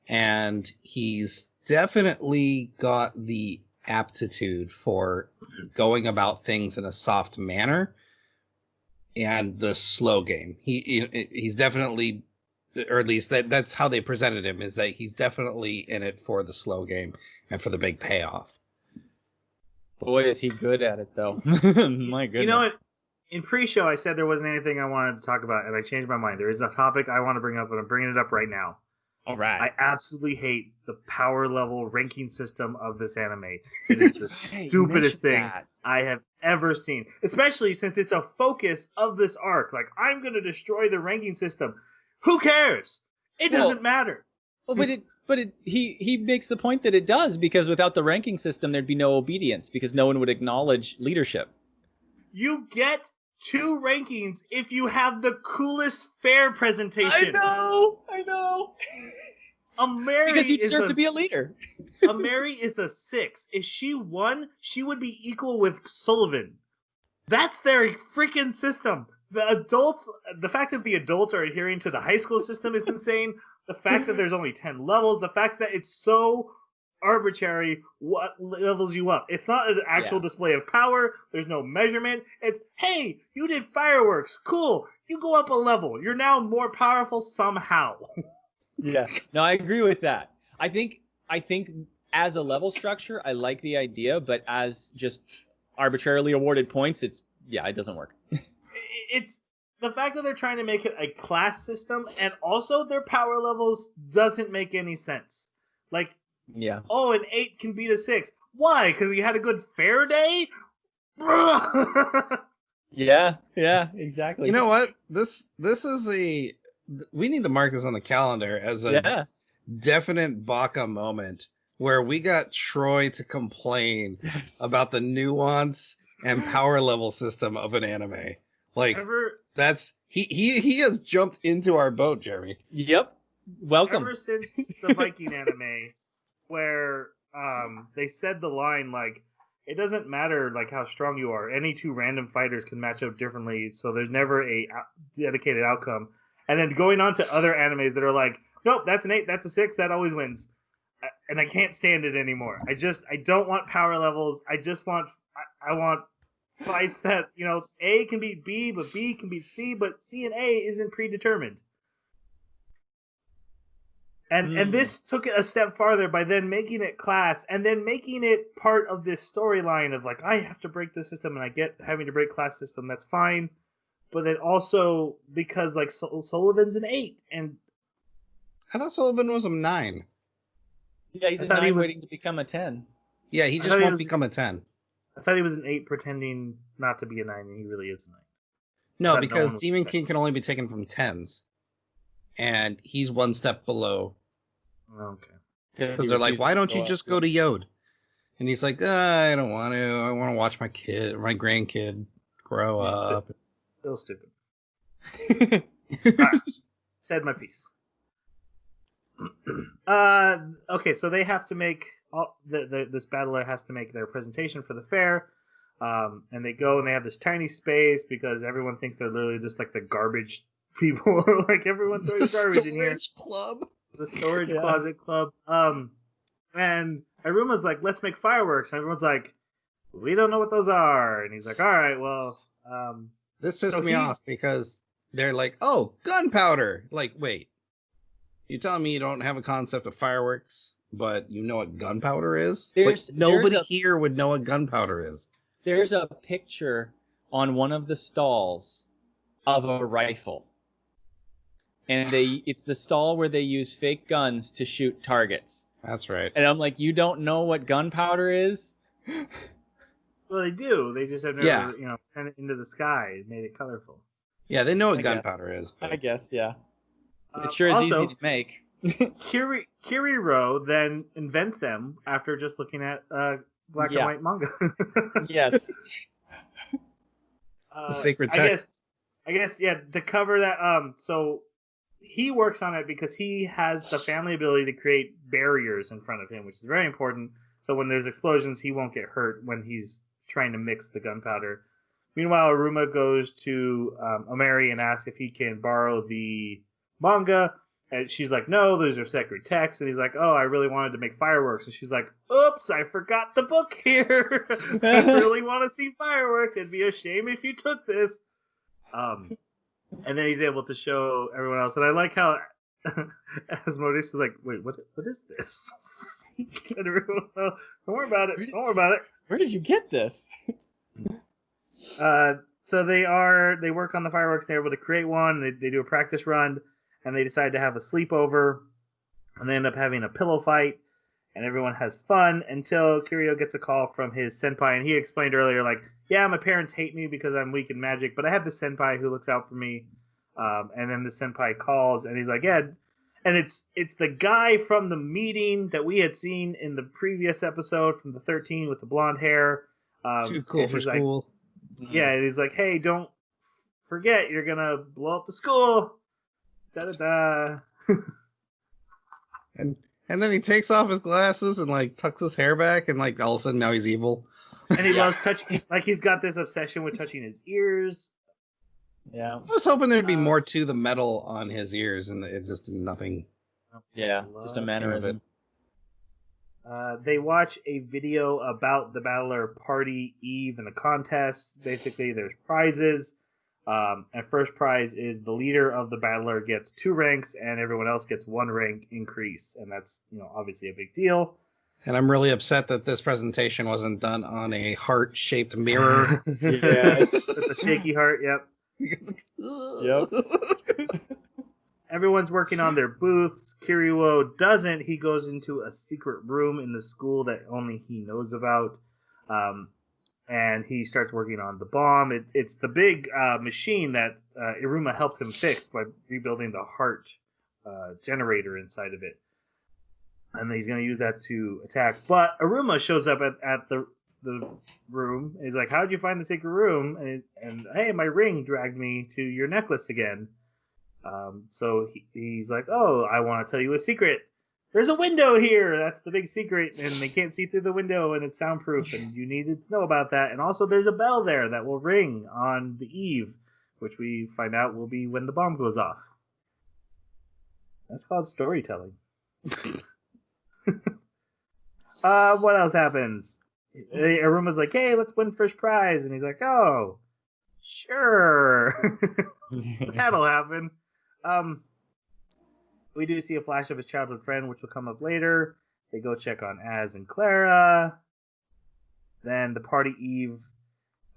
And he's definitely got the aptitude for going about things in a soft manner and the slow game. He's definitely, or at least that's how they presented him, is that he's definitely in it for the slow game and for the big payoff. Boy, is he good at it, though. My goodness. You know what? In pre-show, I said there wasn't anything I wanted to talk about, and I changed my mind. There is a topic I want to bring up, and I'm bringing it up right now. All right. I absolutely hate the power level ranking system of this anime. It is the stupidest thing I have ever seen, especially since it's a focus of this arc. Like, I'm going to destroy the ranking system. Who cares? It doesn't matter. Well, but he makes the point that it does, because without the ranking system, there'd be no obedience, because no one would acknowledge leadership. You get 2 rankings if you have the coolest fair presentation. I know. A Mary because you deserve to be a leader. A Mary is a 6. If she won, she would be equal with Sullivan. That's their freaking system. The fact that the adults are adhering to the high school system is insane. The fact that there's only 10 levels, the fact that it's so arbitrary what levels you up. It's not an actual display of power. There's no measurement. It's, hey, you did fireworks. Cool. You go up a level. You're now more powerful somehow. Yeah. No, I agree with that. I think as a level structure, I like the idea, but as just arbitrarily awarded points, it doesn't work. It's the fact that they're trying to make it a class system, and also their power levels doesn't make any sense. Like, yeah. Oh, an 8 can beat a 6. Why? Because he had a good fair day? Yeah, exactly. You know what? This is we need to mark this on the calendar as a definite Baka moment where we got Troy to complain about the nuance and power level system of an anime. Like, that's he has jumped into our boat, Jeremy. Yep. Welcome. Ever since the Viking anime, where they said the line like, it doesn't matter like how strong you are, any 2 random fighters can match up differently, so there's never a dedicated outcome. And then going on to other animes that are like, nope, that's an 8, that's a 6, that always wins. And I can't stand it anymore. I don't want power levels. I want fights that, A can beat B, but B can beat C, but C and A isn't predetermined. And this took it a step farther by then making it class and then making it part of this storyline of like, I have to break the system, and I get having to break class system, that's fine. But then also because like Sullivan's an 8, and I thought Sullivan was a 9. Yeah, he's a 9 waiting to become a 10. Yeah, he just won't become a 10. I thought he was an 8 pretending not to be a 9, and he really is a 9. No, because Demon King can only be taken from 10s. And he's one step below. Okay. Because they're like, why don't you just go to Yod? And he's like, I don't want to. I want to watch my grandkid grow up. Still stupid. Right. Said my piece. Okay, so they have to make this battler has to make their presentation for the fair, and they go and they have this tiny space because everyone thinks they're literally just like the garbage people. Like everyone throws garbage in here. The storage closet club. And Iruma's like, let's make fireworks, and everyone's like, we don't know what those are, and he's like, all right, well, this pissed me off because they're like, oh, gunpowder. Like, wait. You telling me you don't have a concept of fireworks, but you know what gunpowder is? Nobody here would know what gunpowder is. There's a picture on one of the stalls of a rifle. and it's the stall where they use fake guns to shoot targets. That's right. And I'm like, you don't know what gunpowder is? Well, they do. They just have never, sent it into the sky, made it colorful. Yeah, they know what I guess. gunpowder is. But... I guess, yeah. It sure is also, easy to make. Kiriro then invents them after just looking at black and white manga. Yes. The sacred text. I guess, yeah, to cover that, so he works on it because he has the family ability to create barriers in front of him, which is very important. So when there's explosions, he won't get hurt when he's trying to mix the gunpowder. Meanwhile, Iruma goes to Omeri and asks if he can borrow the manga. And she's like, no, those are sacred texts. And he's like, oh, I really wanted to make fireworks. And she's like, oops, I forgot the book here. I really want to see fireworks. It'd be a shame if you took this. And then he's able to show everyone else. And I like how Asmodeus is like, wait, what is this? Don't worry about it. Don't worry about it. Where did you get this? So they work on the fireworks. They're able to create one. They do a practice run. And they decide to have a sleepover, and they end up having a pillow fight, and everyone has fun until Kiryu gets a call from his senpai, and he explained earlier, like, yeah, my parents hate me because I'm weak in magic, but I have this senpai who looks out for me, and then the senpai calls, and he's like, yeah, and it's the guy from the meeting that we had seen in the previous episode from the 13 with the blonde hair. Too cool for school. Like, yeah, and he's like, hey, don't forget, you're going to blow up the school. Da-da-da. and then he takes off his glasses and like tucks his hair back, and like all of a sudden now he's evil. And he loves touching, like he's got this obsession with touching his ears. Yeah, I was hoping there'd be more to the metal on his ears, and it just nothing. Yeah, just a mannerism. They watch a video about the Battler Party Eve and the contest. Basically, there's prizes. And first prize is the leader of the battler gets 2 ranks, and everyone else gets 1 rank increase, and that's obviously a big deal. And I'm really upset that this presentation wasn't done on a heart-shaped mirror. Yeah, with a shaky heart. Yep. Everyone's working on their booths. Kiryu doesn't. He goes into a secret room in the school that only he knows about. And he starts working on the bomb. It's the big machine that Iruma helped him fix by rebuilding the heart generator inside of it. And he's going to use that to attack. But Iruma shows up at the room. He's like, how'd you find the secret room? And hey, my ring dragged me to your necklace again. So he's like, oh, I want to tell you a secret. There's a window here. That's the big secret, and they can't see through the window, and it's soundproof, and you needed to know about that. And also, there's a bell there that will ring on the eve, which we find out will be when the bomb goes off. That's called storytelling. What else happens? Aruma's like, hey, let's win first prize, and he's like, oh, sure. That'll happen. We do see a flash of his childhood friend, which will come up later. They go check on Az and Clara. Then the party Eve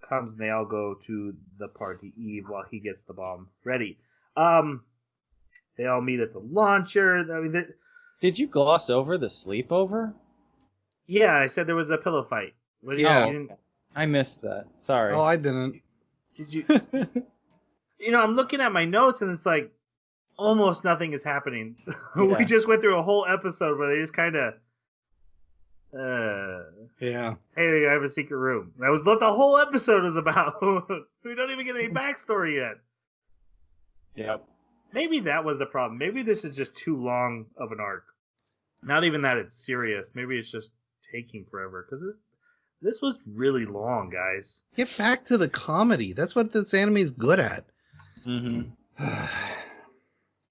comes, and they all go to the party Eve while he gets the bomb ready. They all meet at the launcher. I mean, did you gloss over the sleepover? Yeah, I said there was a pillow fight. I missed that. Sorry. Oh, I didn't. Did you? I'm looking at my notes, and it's like, almost nothing is happening. Yeah. We just went through a whole episode where they just kind of, yeah. Hey, I have a secret room. That was what the whole episode is about. We don't even get any backstory yet. Yep. Maybe that was the problem. Maybe this is just too long of an arc. Not even that it's serious. Maybe it's just taking forever, because this was really long, guys. Get back to the comedy. That's what this anime is good at. Mm-hmm.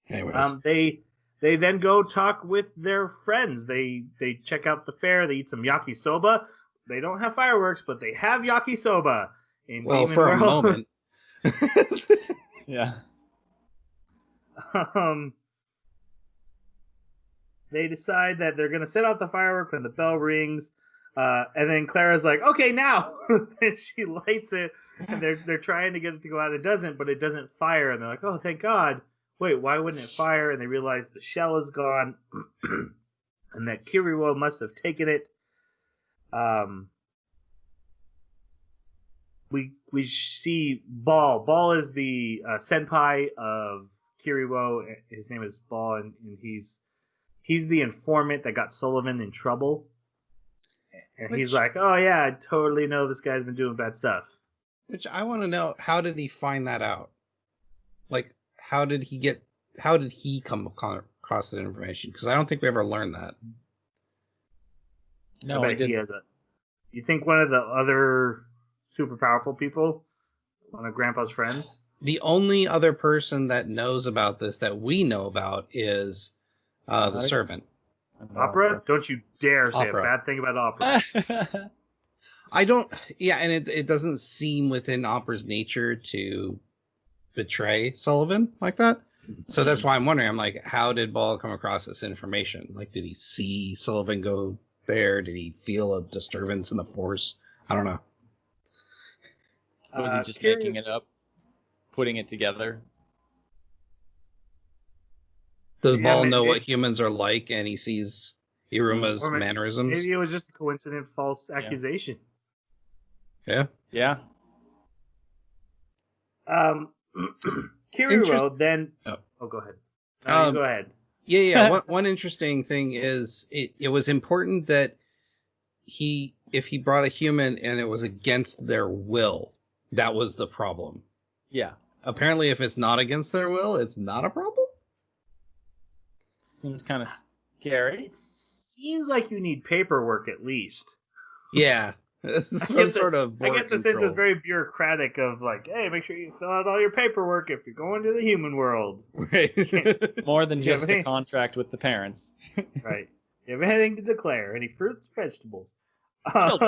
Anyways. They then go talk with their friends. They check out the fair. They eat some yakisoba. They don't have fireworks, but they have yakisoba. Well, Demon for World. A moment. Yeah. They decide that they're going to set off the firework when the bell rings. And then Clara's like, okay, now. And she lights it. And they're trying to get it to go out. It doesn't, but it doesn't fire. And they're like, oh, thank God. wait, why wouldn't it fire? And they realize the shell is gone, and that Kiryu must have taken it. We see Ball. Ball is the senpai of Kiryu. His name is Ball, and he's the informant that got Sullivan in trouble. And he's like, oh yeah, I totally know this guy's been doing bad stuff. Which I want to know, how did he find that out? Like, how did he come across that information? Because I don't think we ever learned that. No, I didn't. You think one of the other super powerful people, one of Grandpa's friends? The only other person that knows about this that we know about is the servant. Opera? Don't you dare say Opera. a bad thing about Opera. I don't. Yeah, and it doesn't seem within Opera's nature to betray Sullivan like that. So that's why I'm wondering. I'm like, how did Ball come across this information? Like, did he see Sullivan go there? Did he feel a disturbance in the force? I don't know. Was he just making it up, putting it together? Does Ball know what humans are like, and he sees Iruma's mannerisms? Maybe it was just a coincident false accusation. Yeah. Yeah. Kiryu then. Oh, go ahead. No, you go ahead. Yeah. One interesting thing is it was important that if he brought a human and it was against their will, that was the problem. Yeah. Apparently, if it's not against their will, it's not a problem. Seems kind of scary. It seems like you need paperwork at least. Yeah. Some sort of board I get the control. sense it's very bureaucratic of like, hey, make sure you fill out all your paperwork if you're going to the human world. Right. More than just a contract with the parents. Right. You have anything to declare? Any fruits, vegetables? All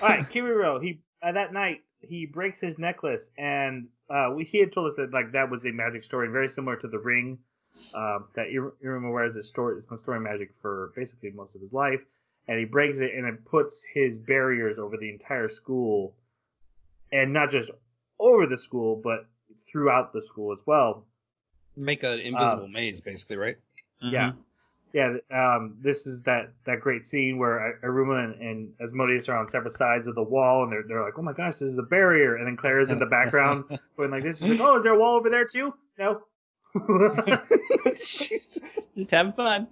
right, Kiryu. That night he breaks his necklace, and he had told us that like that was a magic story, very similar to the ring that Iruma wears. It's been storing magic for basically most of his life. And he breaks it, and it puts his barriers over the entire school, and not just over the school, but throughout the school as well. Make an invisible maze, basically, right? Yeah, yeah. This is that great scene where Iruma and Asmodeus are on separate sides of the wall, and they're like, "Oh my gosh, this is a barrier!" And then Claire is in the background going like this. She's like, "Oh, is there a wall over there too?" No. Just having fun.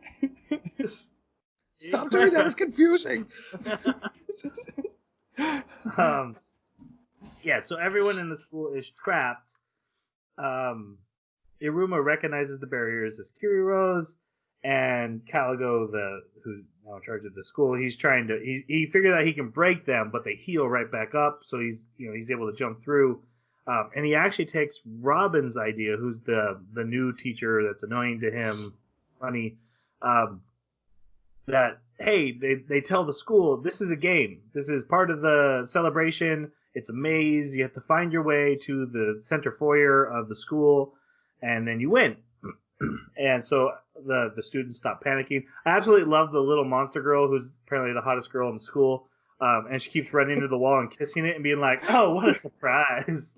Stop doing that. It's confusing. Yeah, so everyone in the school is trapped. Iruma recognizes the barriers as Kiryu's, and Caligo, who's now in charge of the school, he's trying to he figured out he can break them, but they heal right back up, so he's able to jump through. And he actually takes Robin's idea, who's the new teacher that's annoying to him, funny. That hey, they tell the school this is a game. This is part of the celebration. It's a maze. You have to find your way to the center foyer of the school, and then you win. And so the students stop panicking. I absolutely love the little monster girl who's apparently the hottest girl in the school. And she keeps running into the wall and kissing it and being like, "Oh, what a surprise!"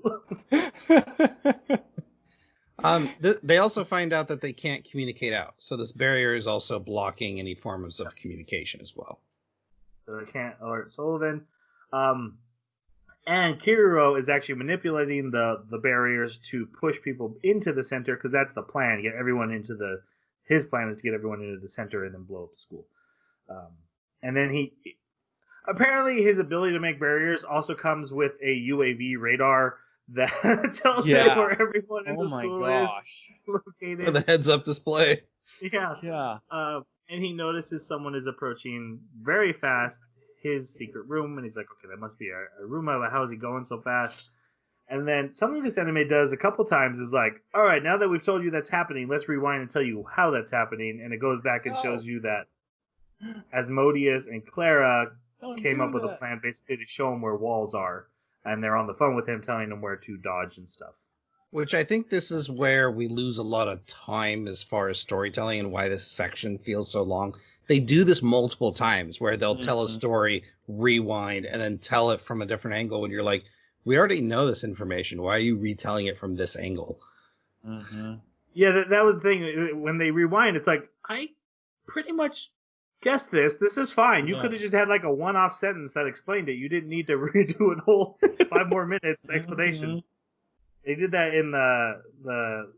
They also find out that they can't communicate out, so this barrier is also blocking any forms of communication as well. So they can't alert Sullivan. And Kiryu is actually manipulating the barriers to push people into the center, because that's the plan. Get everyone into his plan is to get everyone into the center and then blow up the school. And then apparently his ability to make barriers also comes with a UAV radar that tells him where everyone in the school is located. With a heads-up display. Yeah. And he notices someone is approaching very fast his secret room, and he's like, okay, that must be Iruma, but how is he going so fast? And then something this anime does a couple times is like, all right, now that we've told you that's happening, let's rewind and tell you how that's happening. And it goes back and shows you that Asmodeus and Clara came up with a plan basically to show him where walls are. And they're on the phone with him telling him where to dodge and stuff. Which I think this is where we lose a lot of time as far as storytelling and why this section feels so long. They do this multiple times where they'll tell a story, rewind, and then tell it from a different angle when you're like, We already know this information. Why are you retelling it from this angle? Mm-hmm. Yeah, that was the thing. When they rewind, it's like, I pretty much guessed this. This is fine. You Yeah. could have just had like a one-off sentence that explained it. You didn't need to redo a whole 5 more minutes explanation. They did that in the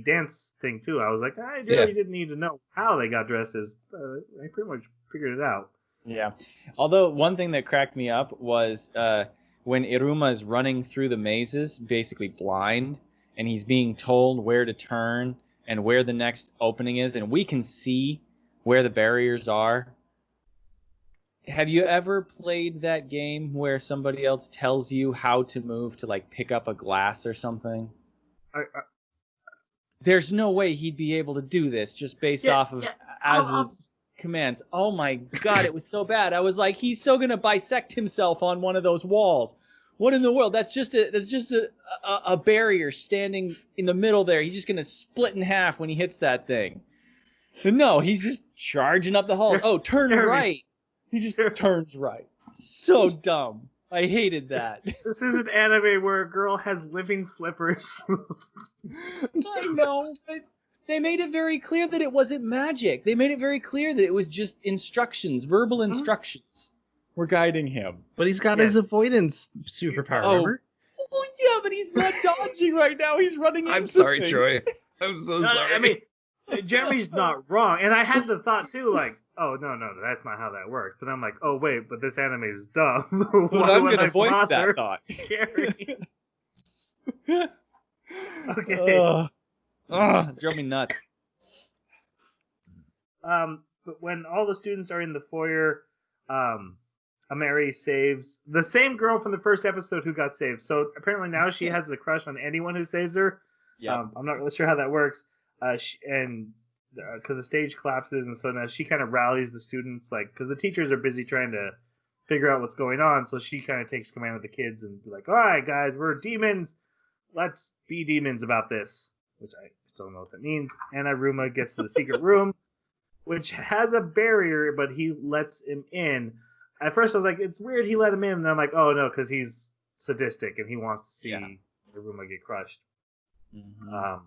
dance thing too. I was like, I really didn't need to know how they got dressed as. I pretty much figured it out. Yeah. Although one thing that cracked me up was when Iruma is running through the mazes, basically blind, and he's being told where to turn and where the next opening is, and we can see where the barriers are. Have you ever played that game where somebody else tells you how to move to like pick up a glass or something? There's no way he'd be able to do this just based off of Az's commands. Oh my god, it was so bad. I was like, he's so gonna bisect himself on one of those walls. What in the world? That's just a barrier standing in the middle there. He's just gonna split in half when he hits that thing. So no, he's just charging up the hall. Oh, turn right. He just turns right. So dumb. I hated that. This is an anime where a girl has living slippers. I know, but they made it very clear that it wasn't magic. They made it very clear that it was just instructions, verbal instructions were guiding him. But he's got his avoidance superpower, remember? Oh, yeah, but he's not dodging right now. He's running into I'm sorry, things. Troy. I'm so sorry. I mean, Jeremy's not wrong. And I had the thought, too, like, oh, no, that's not how that works. But I'm like, oh, wait, but this anime is dumb. But I'm going to voice that thought. Okay. Drove me nuts. But when all the students are in the foyer, Ameri saves the same girl from the first episode who got saved. So apparently now she has a crush on anyone who saves her. Yeah. I'm not really sure how that works. Because the stage collapses, and so now she kind of rallies the students, like, because the teachers are busy trying to figure out what's going on. So she kind of takes command of the kids and be like, "All right, guys, we're demons. Let's be demons about this," which I still don't know what that means. And Iruma gets to the secret room, which has a barrier, but he lets him in. At first, I was like, it's weird he let him in. And I'm like, oh, no, because he's sadistic and he wants to see Iruma get crushed. Mm-hmm.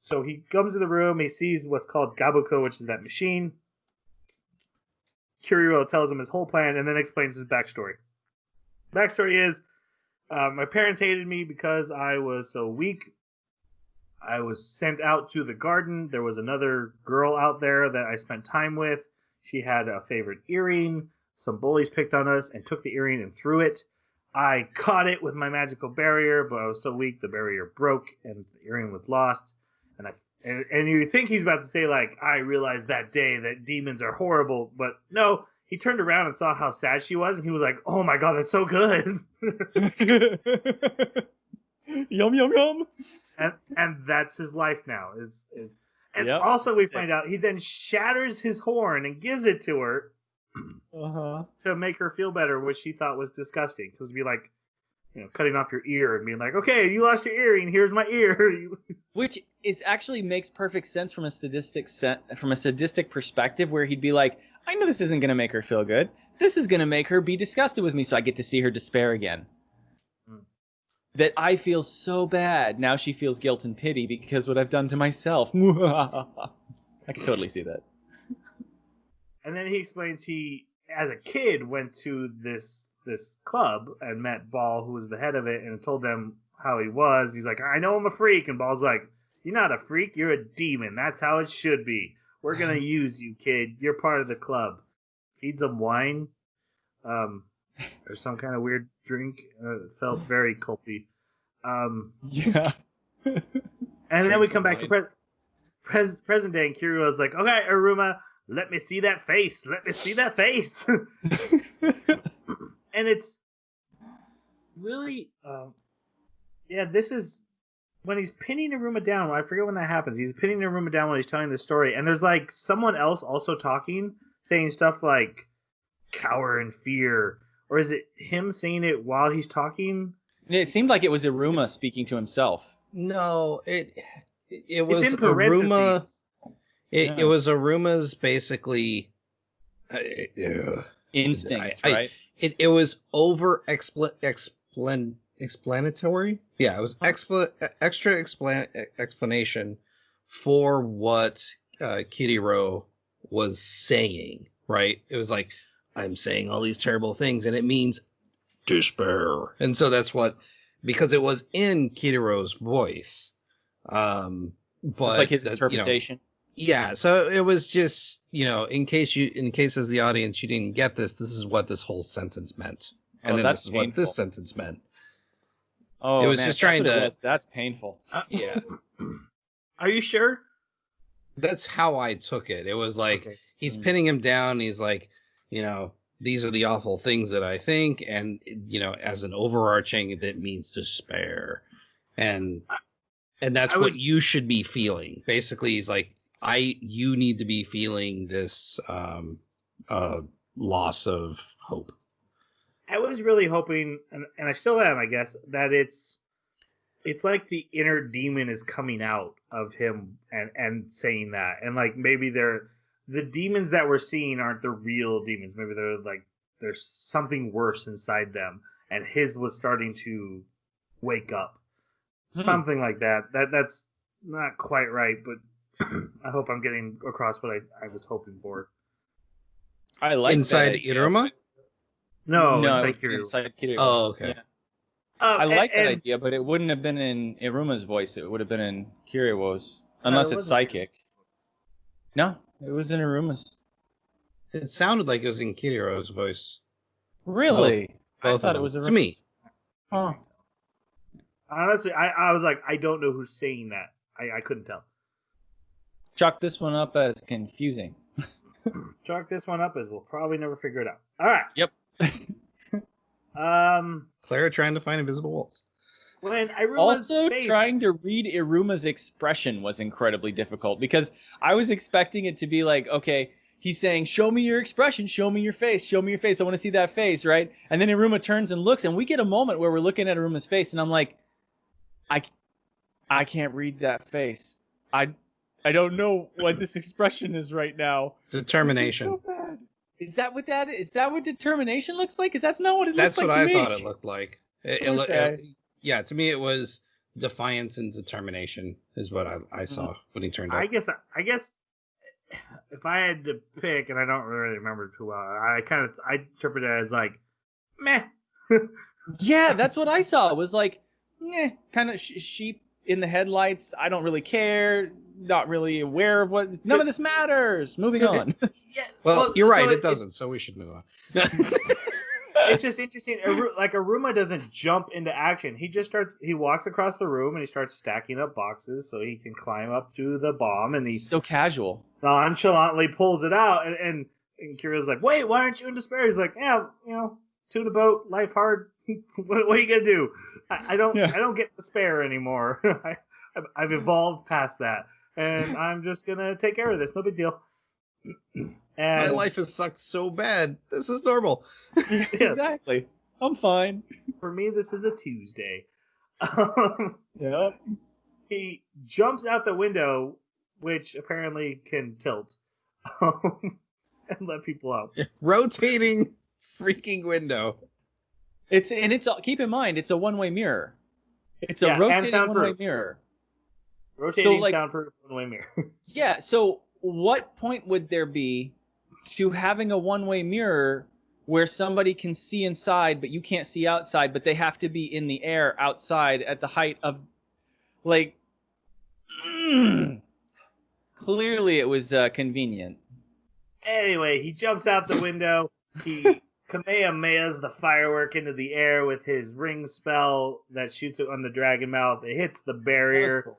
So he comes to the room, he sees what's called Gabuko, which is that machine. Kiryu tells him his whole plan and then explains his backstory. Backstory is, my parents hated me because I was so weak. I was sent out to the garden. There was another girl out there that I spent time with. She had a favorite earring. Some bullies picked on us and took the earring and threw it. I caught it with my magical barrier, but I was so weak the barrier broke and the earring was lost. And you think he's about to say, like, I realized that day that demons are horrible, but no, he turned around and saw how sad she was, and he was like, oh my god, that's so good. Yum, yum, yum. And that's his life now. Also we find out he then shatters his horn and gives it to her to make her feel better, which she thought was disgusting. Because it'd be like, cutting off your ear and being like, okay, you lost your earring, here's my ear. Which actually makes perfect sense from a sadistic perspective, where he'd be like, I know this isn't going to make her feel good. This is going to make her be disgusted with me, so I get to see her despair again. That I feel so bad. Now she feels guilt and pity because what I've done to myself. I can totally see that. And then he explains he, as a kid, went to this club and met Ball, who was the head of it, and told them how he was. He's like, I know I'm a freak. And Ball's like, you're not a freak. You're a demon. That's how it should be. We're going to use you, kid. You're part of the club. Feeds him wine. Or some kind of weird drink. It felt very culty. Yeah. And then we come back to present day, and Kiryu was like, okay, Iruma, let me see that face. Let me see that face. And it's really, this is when he's pinning Iruma down. I forget when that happens. He's pinning Iruma down when he's telling the story. And there's like someone else also talking, saying stuff like cower in fear. Or is it him saying it while he's talking? It seemed like it was Iruma speaking to himself. No, it was in Iruma. parentheses. It was Iruma's basically instinct, right? It was over explanatory. Yeah, it was extra explanation for what Kiriro was saying. Right? It was like, I'm saying all these terrible things, and it means despair. And so that's what, because it was in Kiriro's voice. But It's like his that, interpretation. yeah, so it was just, in case as the audience you didn't get this, this is what this whole sentence meant. And then that's this is painful. what this sentence meant. Oh, it was man, just trying to. That's painful. Yeah, Are you sure? that's how I took it. It was like, Okay. he's pinning him down. He's like, these are the awful things that I think, and as an overarching, that means despair, and that's what you should be feeling. Basically, he's like, you need to be feeling this loss of hope. I was really hoping, and I still am, I guess, that it's like the inner demon is coming out of him and saying that, and like maybe the demons that we're seeing aren't the real demons. Maybe there's something worse inside them, and his was starting to wake up. Something like that. That's not quite right, but I hope I'm getting across what I was hoping for. I like inside that Iruma. No, inside Kiryu. Oh, okay. Yeah. I like that idea, but it wouldn't have been in Iruma's voice. It would have been in Kiriwo's, unless it's psychic. No, it was in Iruma's. It sounded like it was in Kiriro's voice. Really? Both I thought it was to me. Huh. Honestly, I was like, I don't know who's saying that. I couldn't tell. Chalk this one up as confusing. Chalk this one up as we'll probably never figure it out. All right. Yep. Clara trying to find invisible walls. When Iruma's also, face... trying to read Iruma's expression was incredibly difficult because I was expecting it to be like, okay, he's saying, show me your expression, show me your face, show me your face. I want to see that face, right? And then Iruma turns and looks, and we get a moment where we're looking at Iruma's face, and I'm like, I can't read that face. I don't know what this expression is right now. Determination. This is so bad. Is that what that is? Is that what determination looks like? Because that's not what it looks like to me. That's what I thought it looked like. Yeah, to me it was defiance and determination is what I saw when he turned up. I guess if I had to pick, and I don't really remember too well, I interpret it as like, meh. Yeah, that's what I saw. It was like, kind of sheep in the headlights. I don't really care. Not really aware of what. None of this matters. Moving on. Yeah. Well, you're right. It doesn't. So we should move on. It's just interesting. Like Iruma doesn't jump into action. He walks across the room and he starts stacking up boxes so he can climb up to the bomb. And he's so casual. Nonchalantly pulls it out. And Kirilla's like, "Wait, why aren't you in despair?" He's like, "Yeah, tune a boat, life hard. what are you gonna do? I don't get despair anymore. I've evolved past that." And I'm just gonna take care of this. No big deal. And my life has sucked so bad. This is normal. Exactly. I'm fine. For me, this is a Tuesday. Yeah. He jumps out the window, which apparently can tilt, and let people out. Rotating freaking window. It's keep in mind it's a one-way mirror. It's a rotating one-way mirror. Rotating soundproof one-way mirror. Yeah, so what point would there be to having a one-way mirror where somebody can see inside but you can't see outside, but they have to be in the air outside at the height of, like, clearly it was convenient. Anyway, he jumps out the window. He Kamehamehas the firework into the air with his ring spell that shoots it on the dragon mouth. It hits the barrier. Cool.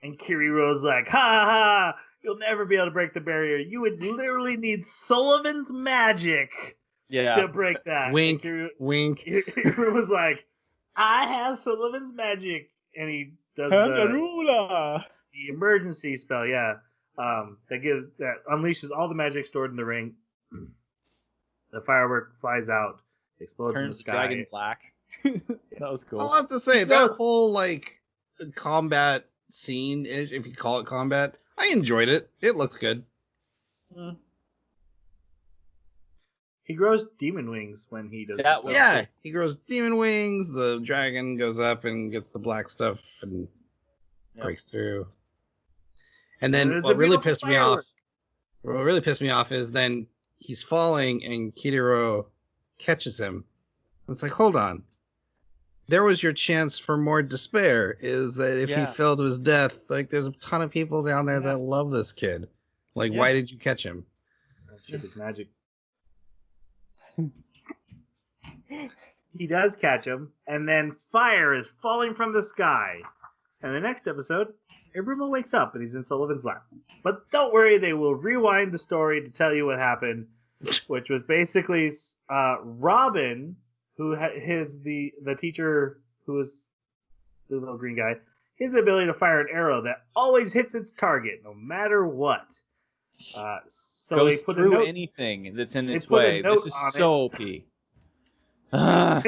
And Kiriro's like, ha ha, you'll never be able to break the barrier. You would literally need Sullivan's magic to break that. Wink, wink. Kiriro was like, I have Sullivan's magic. And he does the emergency spell, that unleashes all the magic stored in the ring. The firework flies out, explodes in the sky. Turns the dragon black. That was cool. I'll have to say, that whole, like, combat scene, if you call it combat, I enjoyed it. It looked good. He grows demon wings when he does That the was- spell. Yeah, he grows demon wings. The dragon goes up and gets the black stuff and Yep. breaks through. And And then it's what a really beautiful pissed me off. firework. What really pissed me off is then he's falling and Kiriro catches him. It's like, hold on. There was your chance for more despair. Is that if he Yeah. fell to his death, like there's a ton of people down there Yeah. that love this kid. Like, Yeah. why did you catch him? That shit is magic. He does catch him, and then fire is falling from the sky. And the next episode, Iruma wakes up and he's in Sullivan's lap. But don't worry, they will rewind the story to tell you what happened, which was basically Robin, who the teacher who was the little green guy, his ability to fire an arrow that always hits its target, no matter what. So Goes they put through a note, anything that's in its put a way. note This is on it. so OP. Ah.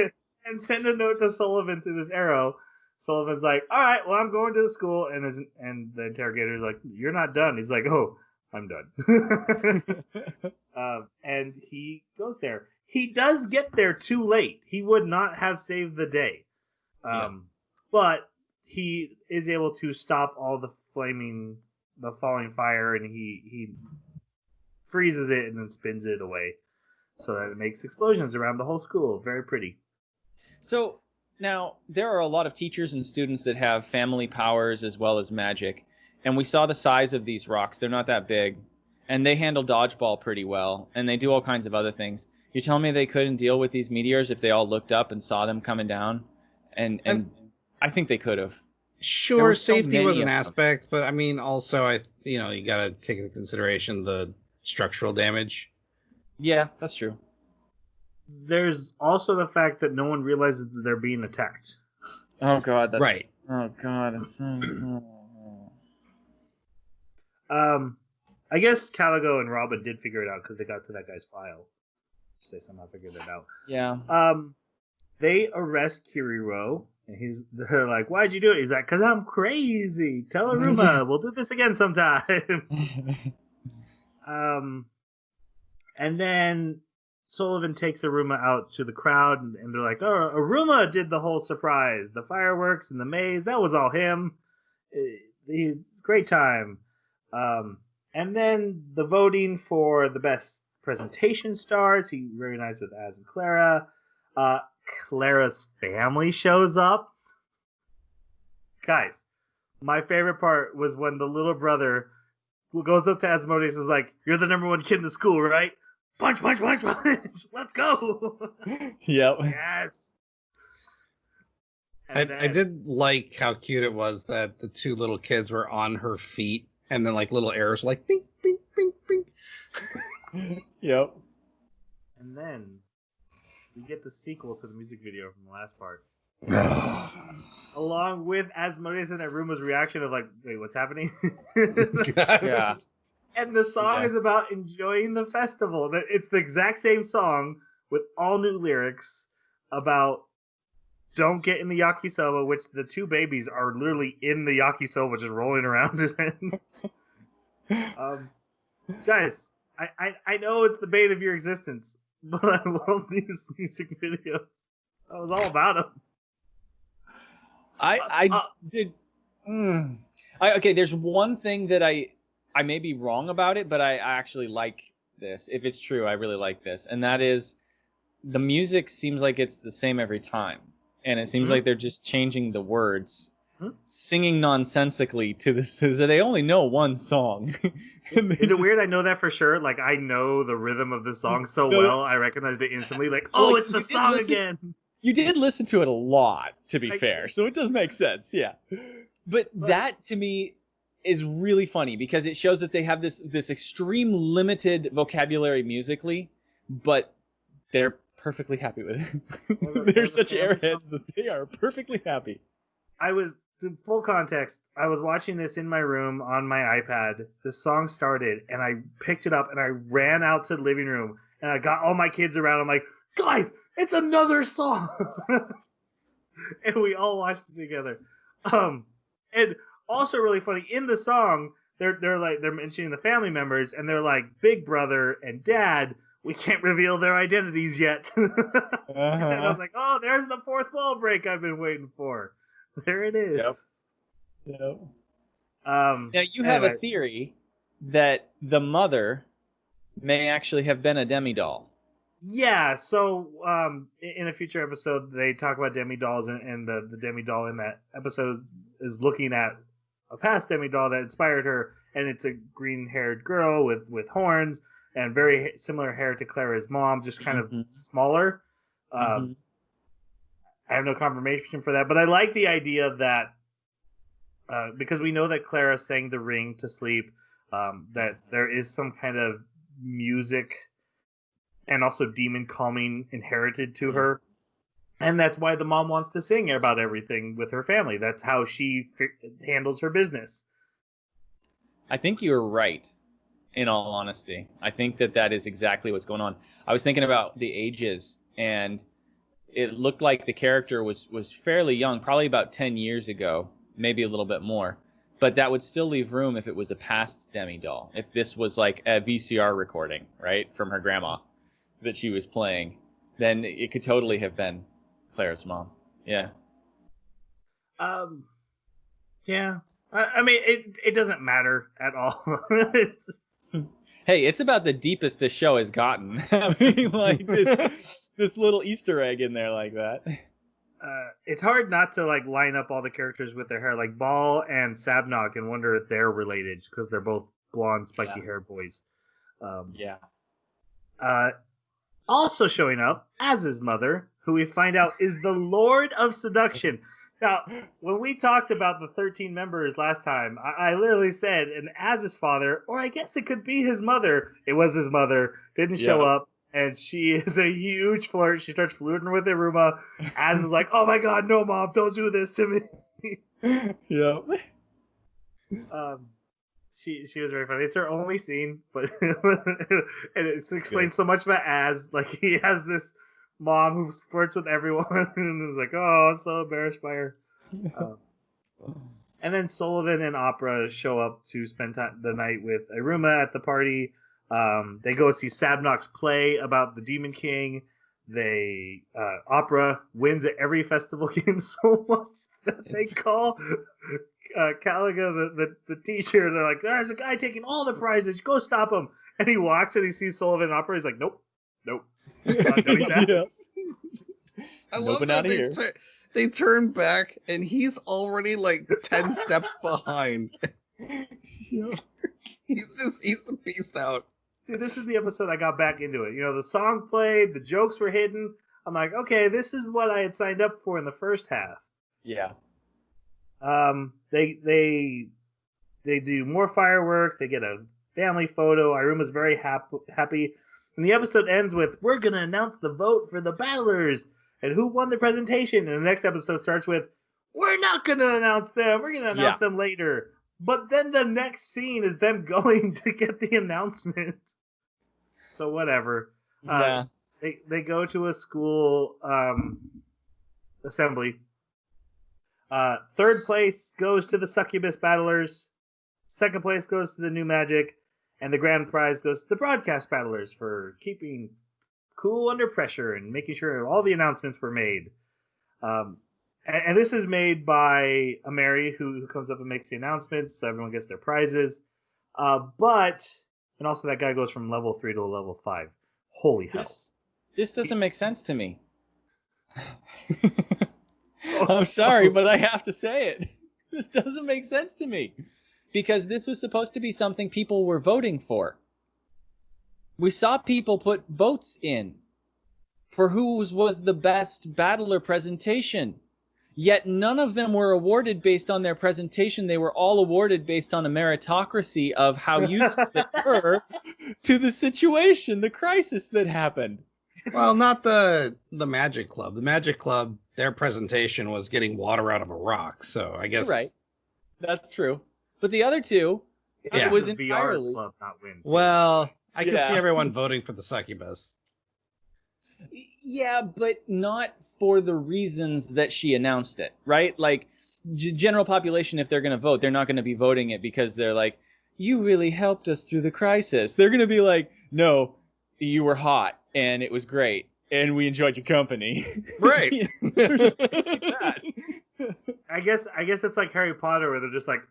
and send a note to Sullivan through this arrow. Sullivan's like, "All right, well, I'm going to the school," and the interrogator's like, "You're not done." He's like, "Oh, I'm done." And he goes there. He does get there too late. He would not have saved the day, but he is able to stop all the falling fire, and he freezes it and then spins it away, so that it makes explosions around the whole school. Very pretty. So now there are a lot of teachers and students that have family powers as well as magic. And we saw the size of these rocks. They're not that big. And they handle dodgeball pretty well. And they do all kinds of other things. You're telling me they couldn't deal with these meteors if they all looked up and saw them coming down? And I think they could have. Sure, were so safety many was an of them. aspect, but I mean, also, you got to take into consideration the structural damage. Yeah, that's true. There's also the fact that no one realizes that they're being attacked. Oh, God. That's, Right. Oh, God. It's so... I guess Caligo and Robin did figure it out because they got to that guy's file. They somehow figured it out. Yeah. They arrest Kiriro, and they're like, "Why'd you do it?" He's like, "'Cause I'm crazy. Tell Iruma, we'll do this again sometime." And then Sullivan takes Iruma out to the crowd, and they're like, "Oh, Iruma did the whole surprise, the fireworks and the maze. That was all him. Great time." And then the voting for the best presentation starts. He reunites with Az and Clara. Clara's family shows up. Guys, my favorite part was when the little brother goes up to Asmodeus and is like, "You're the number one kid in the school, right? Punch, punch, punch, punch. Let's go." Yep. Yes. I did like how cute it was that the two little kids were on her feet, and then like little arrows, like bing, bing, bing, bing. Yep. And then we get the sequel to the music video from the last part, along with Asmodeus and Iruma's reaction of like, "Wait, what's happening?" Yeah. And the song is about enjoying the festival. It's the exact same song with all new lyrics about don't get in the yakisoba, which the two babies are literally in the yakisoba just rolling around in. Guys, I know it's the bane of your existence, but I love these music videos. I was all about them. I did. Okay, there's one thing that I may be wrong about it, but I actually like this. If it's true, I really like this, and that is the music seems like it's the same every time, and it seems like they're just changing the words, singing nonsensically to this. So they only know one song. Is it weird? I know that for sure. Like I know the rhythm of the song so well, I recognized it instantly. Like, oh, it's the song again. You did listen to it a lot, to be fair, so it does make sense, yeah. But that, to me, is really funny because it shows that they have this extreme limited vocabulary musically, but they're perfectly happy with it. They're such airheads that they are perfectly happy. To full context, I was watching this in my room on my iPad. The song started, and I picked it up, and I ran out to the living room, and I got all my kids around. I'm like, "Guys, it's another song!" And we all watched it together. And also really funny, in the song, they're mentioning the family members, and they're like Big Brother and Dad, we can't reveal their identities yet. And I was like, oh, there's the fourth wall break I've been waiting for. There it is. Yep. Now you have a theory that the mother may actually have been a demi-doll. Yeah, so in a future episode, they talk about demi-dolls, and the demi-doll in that episode is looking at a past demi-doll that inspired her, and it's a green-haired girl with horns and very similar hair to Clara's mom, just kind of smaller. I have no confirmation for that, but I like the idea that because we know that Clara sang the ring to sleep, that there is some kind of music and also demon calming inherited to her. And that's why the mom wants to sing about everything with her family. That's how she handles her business. I think you're right, in all honesty. I think that is exactly what's going on. I was thinking about the ages, and it looked like the character was fairly young, probably about 10 years ago, maybe a little bit more. But that would still leave room if it was a past demi-doll. If this was like a VCR recording, right, from her grandma that she was playing, then it could totally have been Claire's mom. Yeah. Yeah. I mean, it doesn't matter at all. Hey, it's about the deepest this show has gotten. I mean, like this little Easter egg in there like that. It's hard not to like line up all the characters with their hair, like Ball and Sabnog, and wonder if they're related because they're both blonde, spiky-haired boys. Also showing up as his mother, who we find out is the Lord of Seduction. Now, when we talked about the 13 members last time, I literally said, and as his father, or I guess it could be his mother. It was his mother. Didn't show up. And she is a huge flirt. She starts flirting with Iruma. Az is like, oh my god, no, Mom, don't do this to me. Yep. She was very funny. It's her only scene, but and it explains so much about Az. Like, he has this mom who flirts with everyone and is like, oh, I'm so embarrassed by her. And then Sullivan and Opera show up to spend the night with Iruma at the party. They go see Sabnok's play about the Demon King. Opera wins at every festival game so much that they call Caliga the teacher. They're like, there's a guy taking all the prizes. Go stop him. And he walks and he sees Sullivan and Opera. He's like, nope. Not doing that. I love that they turn back and he's already like 10 steps behind. He's a beast out. See, this is the episode I got back into it. You know, the song played, the jokes were hidden. I'm like, okay, this is what I had signed up for in the first half. Yeah. They do more fireworks. They get a family photo. Iruma's very happy. And the episode ends with, we're going to announce the vote for the battlers and who won the presentation. And the next episode starts with, we're not going to announce them. We're going to announce them later. But then the next scene is them going to get the announcement. So whatever. They go to a school assembly. Third place goes to the Succubus Battlers. Second place goes to the New Magic. And the grand prize goes to the Broadcast Battlers for keeping cool under pressure and making sure all the announcements were made. And this is made by a Mary who comes up and makes the announcements, so everyone gets their prizes. And also that guy goes from level 3 to a level 5. Holy hell. This doesn't make sense to me. I'm sorry, but I have to say it. This doesn't make sense to me. Because this was supposed to be something people were voting for. We saw people put votes in for whose was the best battler presentation. Yet none of them were awarded based on their presentation. They were all awarded based on a meritocracy of how useful they were to the situation, the crisis that happened. Well, not the Magic Club. The Magic Club, their presentation was getting water out of a rock. So I guess... You're right. That's true. But the other two, it was entirely... VR club not win. Well, I can see everyone voting for the Succubus. Yeah, but not for the reasons that she announced it, right? Like, general population, if they're going to vote, they're not going to be voting it because they're like, you really helped us through the crisis. They're going to be like, no, you were hot and it was great and we enjoyed your company. Right. I guess it's like Harry Potter where they're just like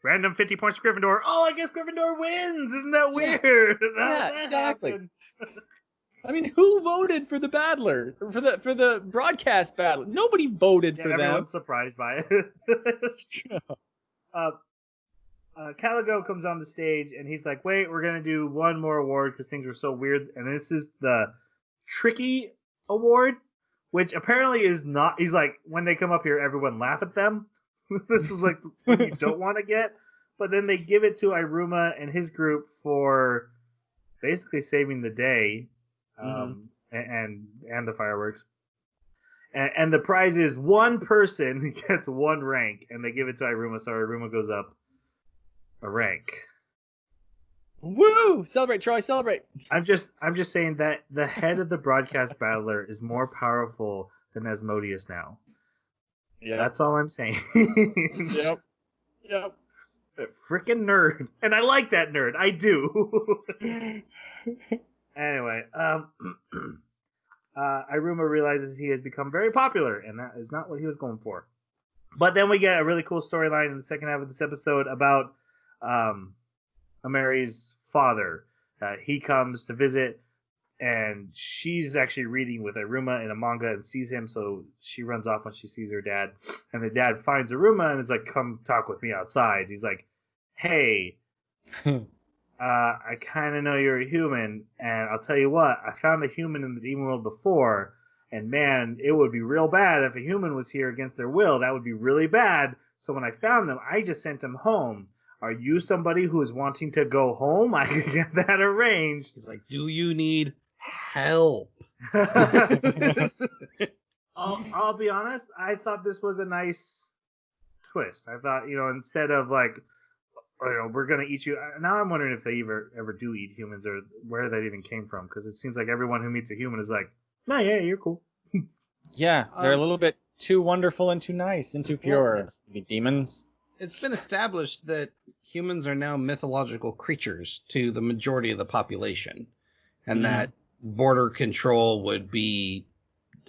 random 50 points to Gryffindor. Oh, I guess Gryffindor wins. Isn't that weird? Yeah, exactly. I mean, who voted for the battler for the broadcast battle? Nobody voted for them. Everyone's surprised by it. Caligo comes on the stage and he's like, "Wait, we're gonna do one more award because things were so weird." And this is the Tricky Award, which apparently is not. He's like, when they come up here, everyone laugh at them. This is like what you don't want to get. But then they give it to Iruma and his group for basically saving the day, and the fireworks. And the prize is one person gets one rank, and they give it to Iruma, so Iruma goes up a rank. Woo! Celebrate, Troy! Celebrate! I'm just saying that the head of the broadcast battler is more powerful than Asmodeus now. Yeah, that's all I'm saying. Yep. Freaking nerd, and I like that nerd. I do. Anyway, Iruma realizes he has become very popular, and that is not what he was going for. But then we get a really cool storyline in the second half of this episode about Amari's father. He comes to visit, and she's actually reading with Iruma in a manga and sees him, so she runs off when she sees her dad. And the dad finds Iruma and is like, "Come talk with me outside." He's like, "Hey, I kind of know you're a human, and I'll tell you what, I found a human in the demon world before, and man, it would be real bad if a human was here against their will. That would be really bad. So when I found him, I just sent him home. Are you somebody who is wanting to go home? I could get that arranged." He's like, "Do you need help?" I'll be honest, I thought this was a nice twist. I thought, instead of like, we're going to eat you. Now I'm wondering if they ever do eat humans or where that even came from, because it seems like everyone who meets a human is like, "No, yeah, you're cool." Yeah, they're a little bit too wonderful and too nice and too pure. Well, demons. It's been established that humans are now mythological creatures to the majority of the population, and that border control would be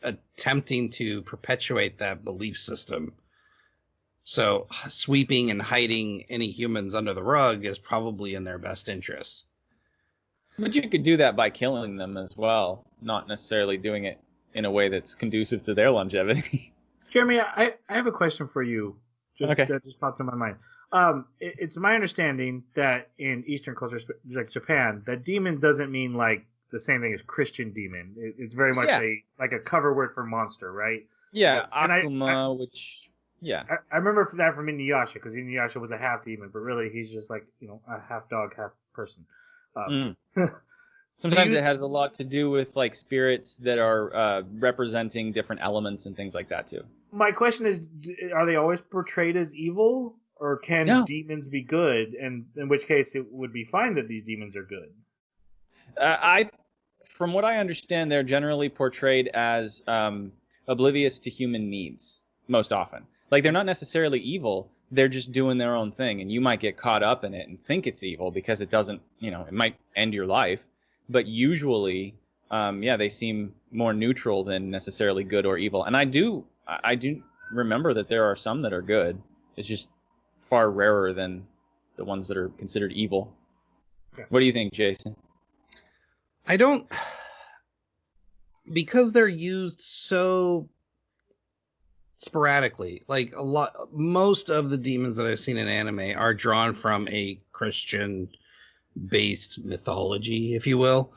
attempting to perpetuate that belief system. So sweeping and hiding any humans under the rug is probably in their best interest. But you could do that by killing them as well, not necessarily doing it in a way that's conducive to their longevity. Jeremy, I have a question for you. Okay. That just popped in my mind. It's my understanding that in Eastern cultures, like Japan, that demon doesn't mean like the same thing as Christian demon. It's very much a cover word for monster, right? Yeah, and Akuma, which... Yeah. I remember that from Inuyasha, because Inuyasha was a half demon, but really he's just like, a half dog, half person. Sometimes it has a lot to do with like spirits that are representing different elements and things like that too. My question is, are they always portrayed as evil, or can demons be good? And in which case it would be fine that these demons are good. From what I understand, they're generally portrayed as oblivious to human needs most often. Like, they're not necessarily evil. They're just doing their own thing. And you might get caught up in it and think it's evil because it doesn't, it might end your life. But usually, they seem more neutral than necessarily good or evil. And I do remember that there are some that are good. It's just far rarer than the ones that are considered evil. Okay. What do you think, Jason? I don't... Because they're used so... sporadically, like most of the demons that I've seen in anime are drawn from a Christian based mythology, if you will.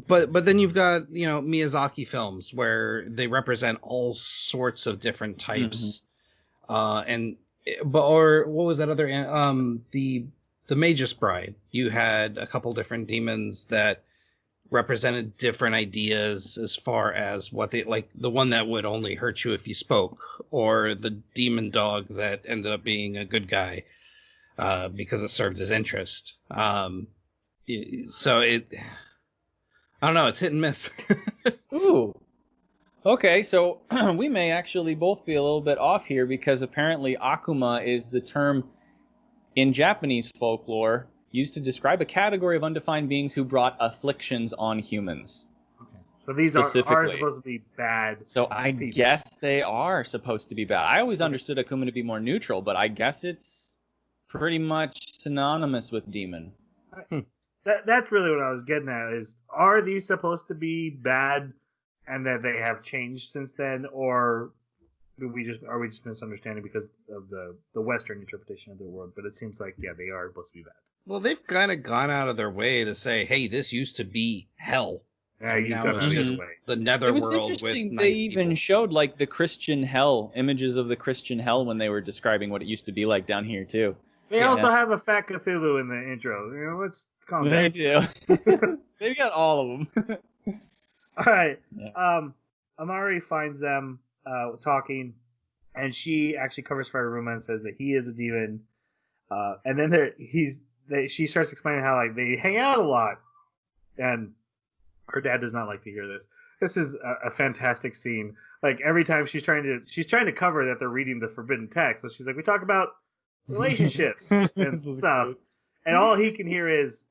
But then you've got Miyazaki films where they represent all sorts of different types. Or what was that other the Magus Bride? You had a couple different demons that represented different ideas as far as what they like, the one that would only hurt you if you spoke, or the demon dog that ended up being a good guy because it served his interest. So I don't know, it's hit and miss. Ooh. Okay, so we may actually both be a little bit off here, because apparently Akuma is the term in Japanese folklore used to describe a category of undefined beings who brought afflictions on humans. So these are Specifically. supposed to be bad. So I people. guess they are supposed to be bad. I always understood Akuma to be more neutral, but I guess it's pretty much synonymous with demon. That's really what I was getting at. Is are these supposed to be bad, and that they have changed since then, or are we just misunderstanding because of the Western interpretation of the world? But it seems like they are supposed to be bad. Well, they've kind of gone out of their way to say, "Hey, this used to be hell." Yeah, And you've now got it's to just way. the It was netherworld with interesting. nice They even people. showed like the Christian hell, images of the Christian hell when they were describing what it used to be like down here too. They also have a fat Cthulhu in the intro. Let's calm They down. do. They've got all of them. All right. Yeah. Amari finds them talking, and she actually covers for Iruma and says that he is a demon. And then she starts explaining how like they hang out a lot, and her dad does not like to hear this. This is a fantastic scene. Like every time she's trying to cover that they're reading the forbidden text, so she's like, we talk about relationships and stuff, and all he can hear is,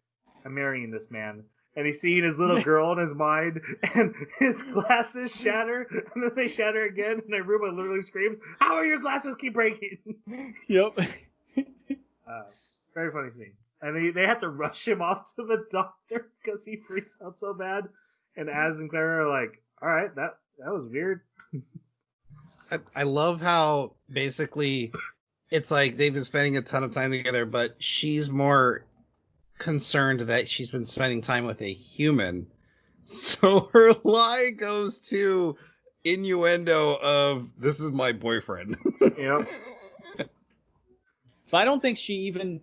"I'm marrying this man." And he's seeing his little girl in his mind, and his glasses shatter, and then they shatter again, and Iruma literally screams, "How are your glasses keep breaking?" Yep. Very funny scene. And they have to rush him off to the doctor because he freaks out so bad. And Az and Clara are like, all right, that was weird. I love how basically it's like they've been spending a ton of time together, but she's more concerned that she's been spending time with a human. So her lie goes to innuendo of, "This is my boyfriend." Yep. But I don't think she even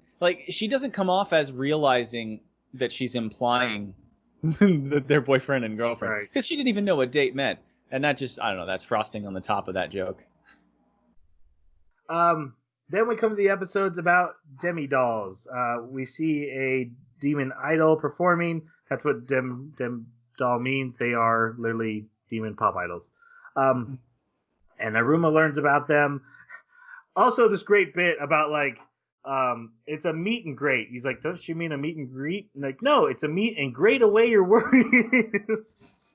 she doesn't come off as realizing that she's implying that they're boyfriend and girlfriend because she didn't even know what date meant, and that just I don't know. That's frosting on the top of that joke. Then we come to the episodes about demi dolls. We see a demon idol performing. That's what dem doll means. They are literally demon pop idols. And Iruma learns about them. Also, this great bit about it's a meet and greet. He's like, "Don't you mean a meet and greet?" And like, "No, it's a meet and grate away your worries."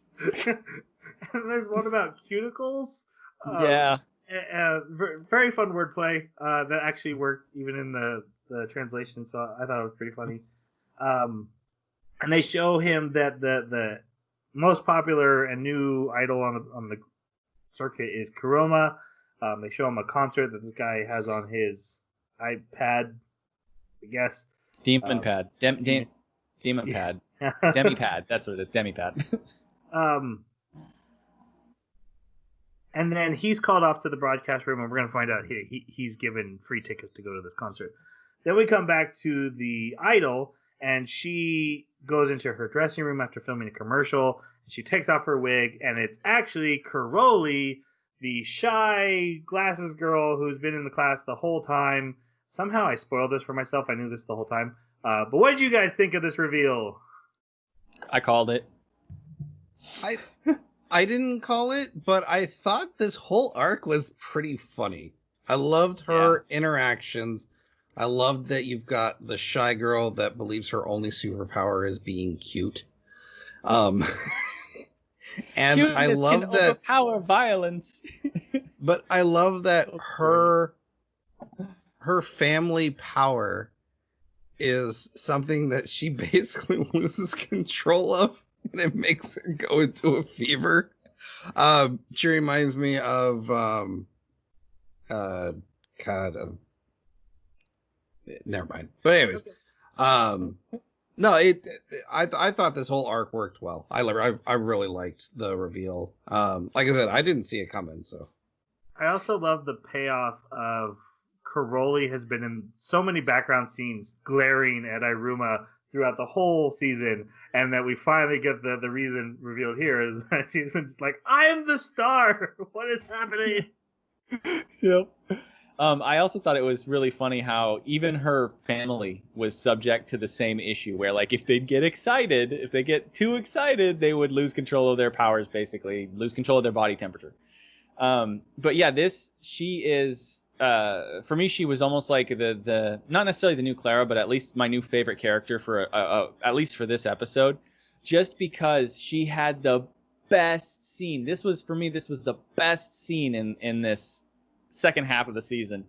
And there's one about cuticles. Yeah. Very fun wordplay that actually worked even in the translation. So I thought it was pretty funny. And they show him that the most popular and new idol on the circuit is Kuroma. They show him a concert that this guy has on his iPad, I guess. Demon pad. Demon pad. Demi pad. That's what it is. Demi pad. And then he's called off to the broadcast room, and we're going to find out he's given free tickets to go to this concert. Then we come back to the idol, and she goes into her dressing room after filming a commercial. She takes off her wig, and it's actually Karoli, the shy glasses girl who's been in the class the whole time. Somehow I spoiled this for myself. I knew this the whole time. But what did you guys think of this reveal? I called it. I didn't call it, but I thought this whole arc was pretty funny. I loved her interactions. I loved that you've got the shy girl that believes her only superpower is being cute. And Cuteness I love can that overpower violence. but I love that her family power is something that she basically loses control of, and it makes her go into a fever. She reminds me of never mind. But anyways, no, I thought this whole arc worked well. I really liked the reveal. Like I said, I didn't see it coming, so. I also love the payoff of Karoli has been in so many background scenes glaring at Iruma throughout the whole season, and that we finally get the reason revealed here is that she's been like, "I am the star. What is happening?" Yep. I also thought it was really funny how even her family was subject to the same issue where if they get too excited, they would lose control of their powers, basically lose control of their body temperature. But yeah, she is for me, she was almost like the not necessarily the new Clara, but at least my new favorite character for at least for this episode, just because she had the best scene. This was the best scene in this second half of the season,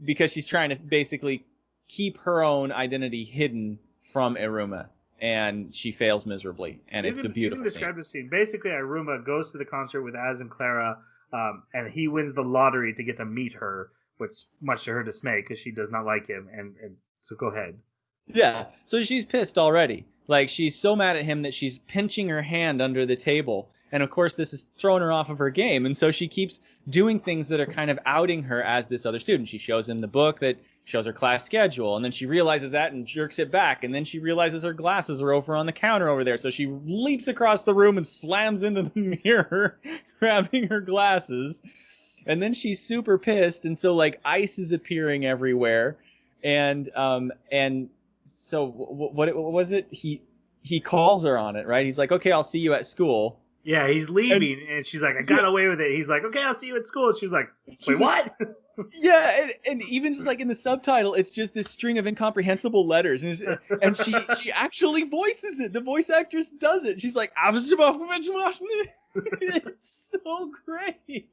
because she's trying to basically keep her own identity hidden from Iruma, and she fails miserably, and it's a beautiful scene. You can describe the scene. Basically, Iruma goes to the concert with Az and Clara, and he wins the lottery to get to meet her, which much to her dismay, because she does not like him. And so go ahead. Yeah, so she's pissed already. Like, she's so mad at him that she's pinching her hand under the table. And of course, this is throwing her off of her game. And so she keeps doing things that are kind of outing her as this other student. She shows him the book that shows her class schedule. And then she realizes that and jerks it back. And then she realizes her glasses are over on the counter over there. So she leaps across the room and slams into the mirror, grabbing her glasses. And then she's super pissed. And so, like, ice is appearing everywhere. And so what was it? He calls her on it, right? He's like, okay, I'll see you at school. Yeah, he's leaving, and she's like, I got away with it. He's like, okay, I'll see you at school. And she's like, wait, what? Yeah, and even just like in the subtitle, it's just this string of incomprehensible letters, and she actually voices it. The voice actress does it. She's like, it's so great,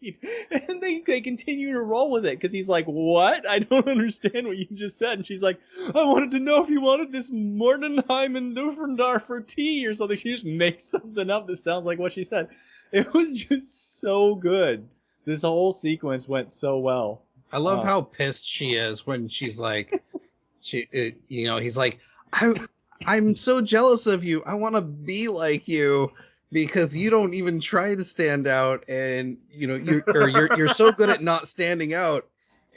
and they continue to roll with it because he's like, what? I don't understand what you just said. And she's like, I wanted to know if you wanted this Mordenheim and Dufrendar for tea or something. She just makes something up that sounds like what she said. It was just so good. This whole sequence went so well. I love how pissed she is when she's like, he's like, I'm so jealous of you. I want to be like you because you don't even try to stand out, and you're so good at not standing out.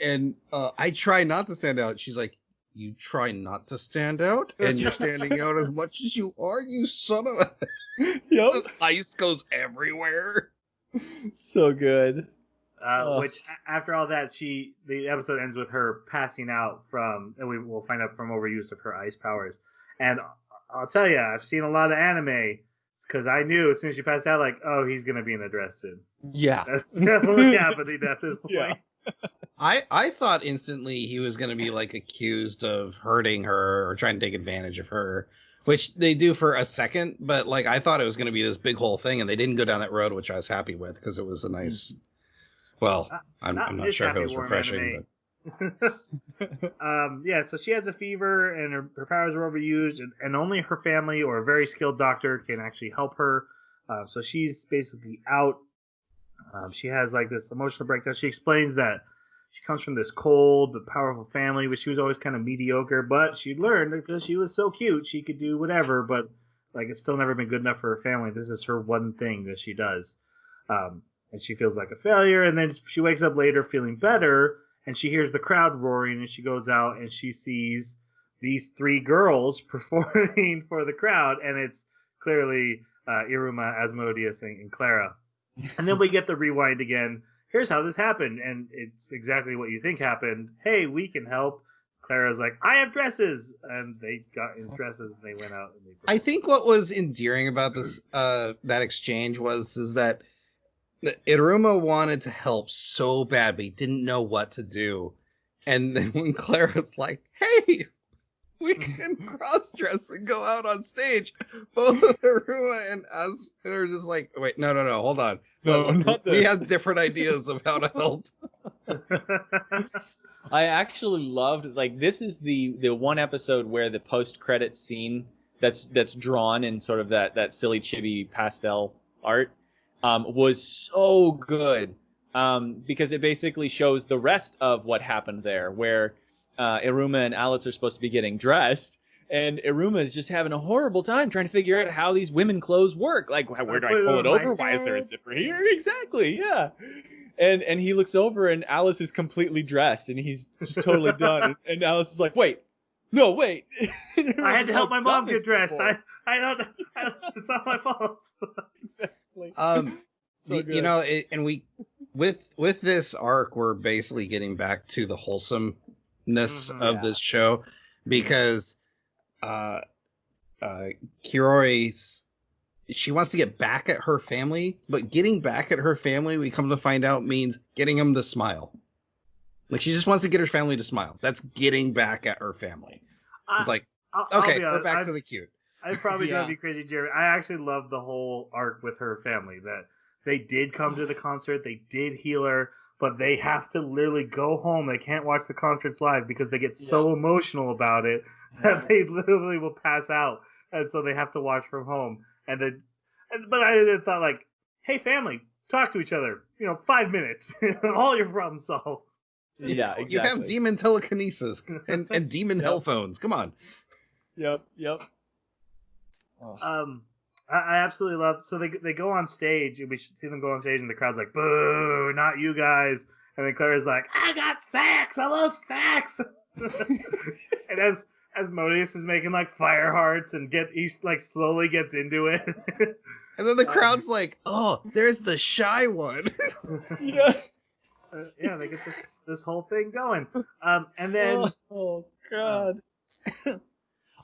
And I try not to stand out. She's like, you try not to stand out, and you're standing out as much as you are. You son of a. Yep. This ice goes everywhere. So good. Which after all that, the episode ends with her passing out from, and we will find out from overuse of her ice powers. And I'll tell you, I've seen a lot of anime because I knew as soon as she passed out, like, oh, he's gonna be in a dress soon. Yeah, that's definitely happening at this point. Yeah. I thought instantly he was gonna be like accused of hurting her or trying to take advantage of her, which they do for a second. But like, I thought it was gonna be this big whole thing, and they didn't go down that road, which I was happy with because it was a nice. Well, I'm not sure if it was refreshing, but yeah. So she has a fever, and her powers are overused, and only her family or a very skilled doctor can actually help her. So she's basically out. She has like this emotional breakdown. She explains that she comes from this cold but powerful family, but she was always kind of mediocre. But she learned because she was so cute, she could do whatever. But like, it's still never been good enough for her family. This is her one thing that she does. And she feels like a failure, and then she wakes up later feeling better, and she hears the crowd roaring, and she goes out and she sees these three girls performing for the crowd, and it's clearly Iruma, Asmodeus, and Clara. And then we get the rewind again. Here's how this happened, and it's exactly what you think happened. Hey, we can help. Clara's like, I have dresses, and they got in dresses, and they went out. And I think what was endearing about this that exchange is that Iruma wanted to help so bad, but he didn't know what to do. And then when Clara's like, hey, we can cross-dress and go out on stage, both Iruma and us, they're just like, wait, no, hold on. No, not this. We have different ideas of how to help. I actually loved, like, this is the one episode where the post-credit scene that's drawn in sort of that silly chibi pastel art was so good, because it basically shows the rest of what happened there, where Iruma and Alice are supposed to be getting dressed, and Iruma is just having a horrible time trying to figure out how these women clothes work. Like, where do I pull it over? Why is there a zipper here? Exactly, yeah. And he looks over, and Alice is completely dressed, and he's just totally done. And Alice is like, wait. I had to help my mom get dressed. I don't. It's not my fault. Exactly. So and we with this arc, we're basically getting back to the wholesomeness of this show, because Kiroi, she wants to get back at her family, but getting back at her family, we come to find out, means getting them to smile. Like she just wants to get her family to smile. That's getting back at her family. It's like, I'll okay, be we're honest, back to the cute. I probably Yeah. drive you crazy, Jerry. I actually love the whole arc with her family. That they did come to the concert, they did heal her, but they have to literally go home. They can't watch the concerts live because they get so emotional about it that they literally will pass out, and so they have to watch from home. But I thought like, hey, family, talk to each other. 5 minutes, all your problems solved. Yeah, exactly. You have demon telekinesis and demon hell phones. Come on. Yep. I absolutely love. So they go on stage, and we should see them go on stage, and the crowd's like, "Boo! Not you guys!" And then Claire's like, "I got snacks. I love snacks." And as Modius is making like fire hearts and he like slowly gets into it. And then the crowd's like, "Oh, there's the shy one." Yeah. They get this whole thing going. And then oh God.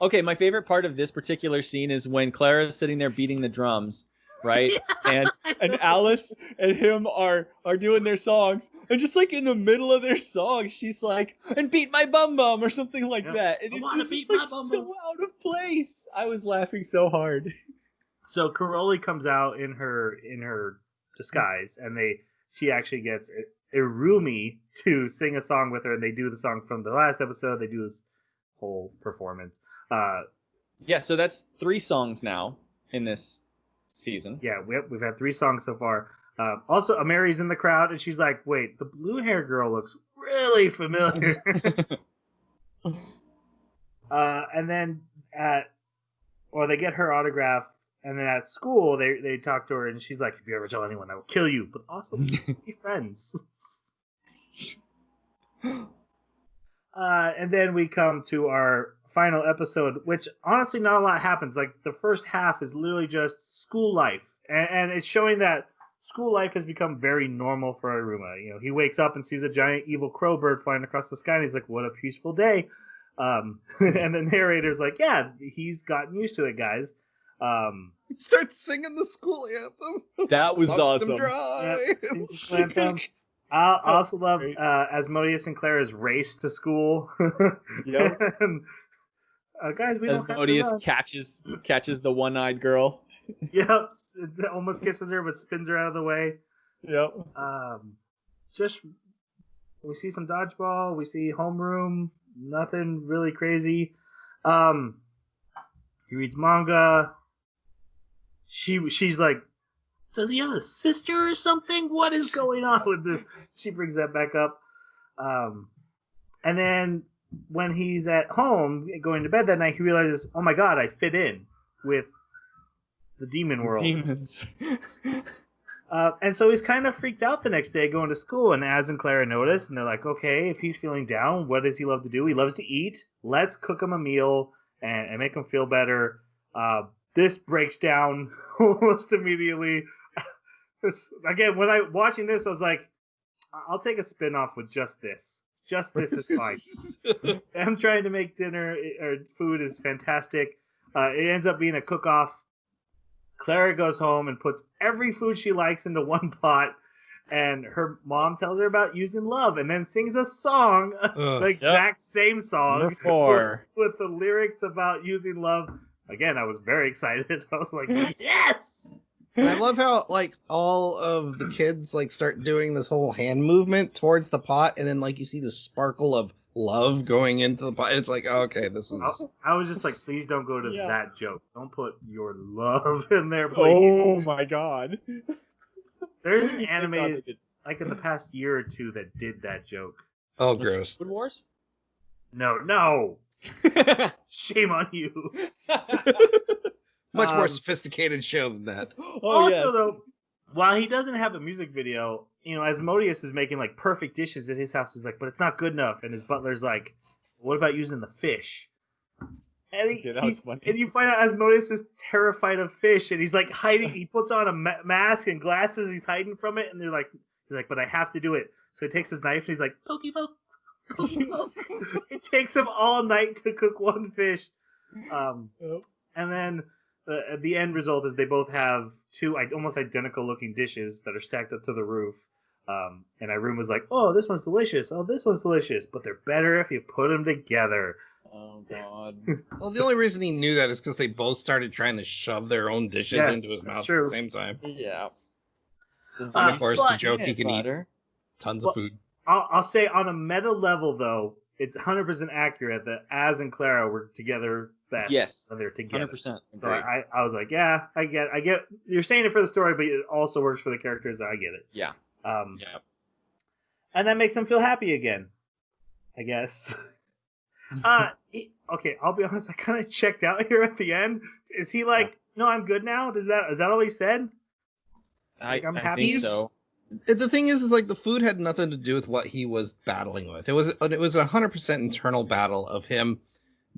Okay, my favorite part of this particular scene is when Clara's sitting there beating the drums, right? And Alice and him are doing their songs, and just like in the middle of their song, she's like, "And beat my bum bum" or something like that. And it's just like so out of place. I was laughing so hard. So Caroli comes out in her disguise, and she actually gets Irumi to sing a song with her, and they do the song from the last episode. They do this whole performance. Yeah, so that's 3 songs now in this season. Yeah, we've had 3 songs so far. Also, Amari's in the crowd, and she's like, "Wait, the blue hair girl looks really familiar." And then they get her autograph, and then at school they talk to her, and she's like, "If you ever tell anyone, I will kill you." But also, be friends. And then we come to our final episode, which honestly not a lot happens. Like the first half is literally just school life, and it's showing that school life has become very normal for Iruma. He wakes up and sees a giant evil crow bird flying across the sky, and he's like, "What a peaceful day." And the narrator's like, "Yeah, he's gotten used to it, guys." He starts singing the school anthem. That was Suck awesome. them dry. Sings the school anthem. I also love Asmodeus and Clara's race to school. Yep. And, guys, we don't have to Asmodeus run. catches the one-eyed girl. Yep, it almost kisses her, but spins her out of the way. Yep. Just we see some dodgeball. We see homeroom. Nothing really crazy. He reads manga. She's like, "Does he have a sister or something? What is going on with this?" She brings that back up. And then when he's at home going to bed that night, he realizes, "Oh my God, I fit in with the demon world." Demons. And so he's kind of freaked out the next day going to school. And Az and Clara notice, and they're like, "Okay, if he's feeling down, what does he love to do? He loves to eat. Let's cook him a meal and make him feel better." This breaks down almost immediately. Again, when I watching this, I was like, "I'll take a spin-off with just this. Just this is fine." Them trying to make dinner or food is fantastic. It ends up being a cook-off. Clara goes home and puts every food she likes into one pot, and her mom tells her about using love, and then sings a song, the exact same song, Number 4. with the lyrics about using love. Again, I was very excited. I was like, "Yes!" And I love how like all of the kids like start doing this whole hand movement towards the pot, and then like you see the sparkle of love going into the pot. It's like, okay, this is. I was just like, please don't go to that joke. Don't put your love in there, please. Oh my God. There's an anime like in the past year or 2 that did that joke. Oh, gross. Food Wars? No. Shame on you. Much more sophisticated show than that. Though, while he doesn't have a music video, Asmodeus is making like perfect dishes at his house. He's like, "But it's not good enough." And his butler's like, "What about using the fish?" And that was funny. And you find out Asmodeus is terrified of fish, and he's like hiding. He puts on a mask and glasses. He's hiding from it, and he's like, "But I have to do it." So he takes his knife and he's like, "Pokey poke, pokey poke." It takes him all night to cook one fish, and then the end result is they both have 2 almost identical looking dishes that are stacked up to the roof. And Iruma was like, "Oh, this one's delicious. Oh, this one's delicious. But they're better if you put them together." Oh God. Well, the only reason he knew that is because they both started trying to shove their own dishes Yes, into his that's mouth true. at the same time. Yeah. And of course, the but- joke he can eat butter. tons Well, of food. I'll say on a meta level, though, it's 100% accurate that Az and Clara were together best. Yes. when they're together. 100%. So Agreed. I was like, yeah, I get. You're saying it for the story, but it also works for the characters. I get it. Yeah. Yeah. And that makes them feel happy again, I guess. Okay, I'll be honest. I kind of checked out here at the end. Is he like, no, I'm good now? Is that all he said? Like, I'm I happy. think so. The thing is like the food had nothing to do with what he was battling with. It was a 100% internal battle of him.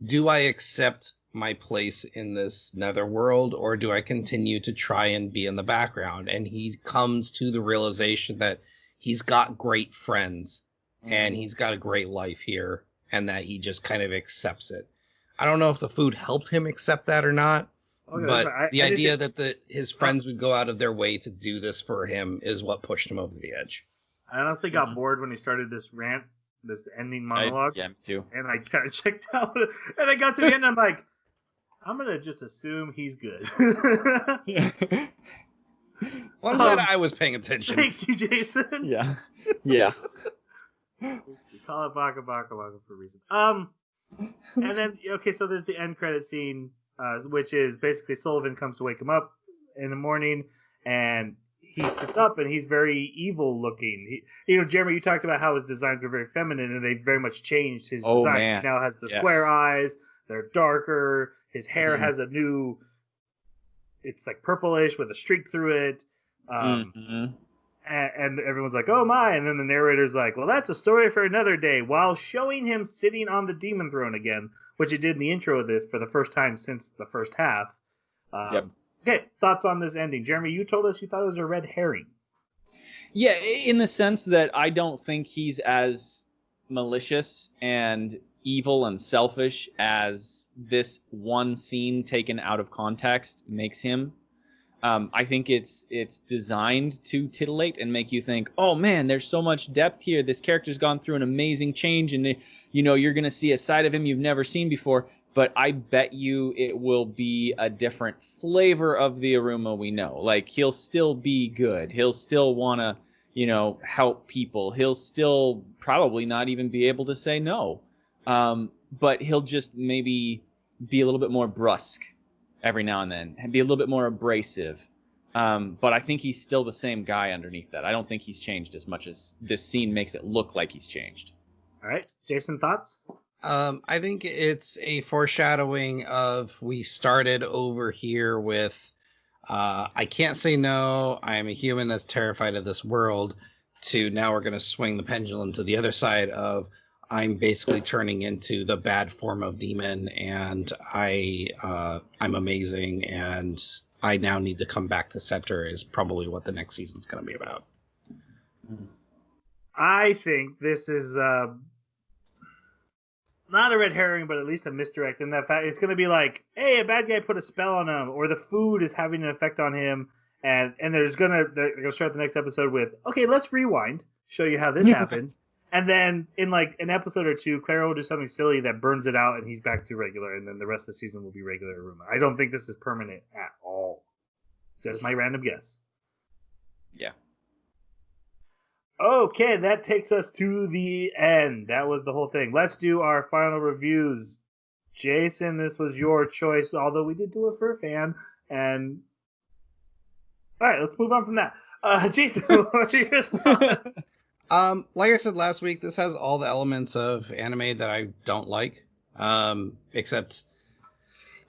Do I accept my place in this netherworld, or do I continue to try and be in the background? And he comes to the realization that he's got great friends and he's got a great life here, and that he just kind of accepts it. I don't know if the food helped him accept that or not. Okay, But the I idea didn't- that his friends would go out of their way to do this for him is what pushed him over the edge. I honestly got bored when he started this rant, this ending monologue. Yeah, me too. And I kind of checked out. And I got to the end, I'm like, I'm going to just assume he's good. Yeah. Well, I'm glad I was paying attention. Thank you, Jason. Yeah. Yeah. We call it Baka Baka Baka for a reason. And then, okay, so there's the end credit scene, which is basically Sullivan comes to wake him up in the morning, and he sits up, and he's very evil looking. Jeremy, you talked about how his designs were very feminine, and they very much changed his design. Man. He now has the Yes. square eyes; they're darker. His hair has a new, it's like purplish with a streak through it. And everyone's like, "Oh my!" And then the narrator's like, "Well, that's a story for another day," while showing him sitting on the demon throne again, which it did in the intro of this for the first time since the first half. Yep. Okay, thoughts on this ending, Jeremy? You told us you thought it was a red herring. Yeah, in the sense that I don't think he's as malicious and evil and selfish as this one scene taken out of context makes him. I think it's designed to titillate and make you think, oh man, there's so much depth here. This character's gone through an amazing change, and you're going to see a side of him you've never seen before. But I bet you it will be a different flavor of the Iruma we know. Like, he'll still be good. He'll still want to, help people. He'll still probably not even be able to say no. But he'll just maybe be a little bit more brusque every now and then, and be a little bit more abrasive. But I think he's still the same guy underneath that. I don't think he's changed as much as this scene makes it look like he's changed. All right, Jason, thoughts? I think it's a foreshadowing of we started over here with I can't say no, I am a human that's terrified of this world, to now we're going to swing the pendulum to the other side of I'm basically turning into the bad form of demon, and I'm amazing, and I now need to come back to center is probably what the next season's going to be about. I think this is not a red herring, but at least a misdirect in that fact it's going to be like, hey, a bad guy put a spell on him, or the food is having an effect on him, and they're going to start the next episode with, okay, let's rewind, show you how this happened. And then in like an episode or two, Clara will do something silly that burns it out, and he's back to regular, and then the rest of the season will be regular Iruma. I don't think this is permanent at all. Just my random guess. Yeah. Okay, that takes us to the end. That was the whole thing. Let's do our final reviews. Jason, this was your choice, although we did do it for a fan. And all right, let's move on from that. Jason, what are your thoughts? Like I said last week, this has all the elements of anime that I don't like. Except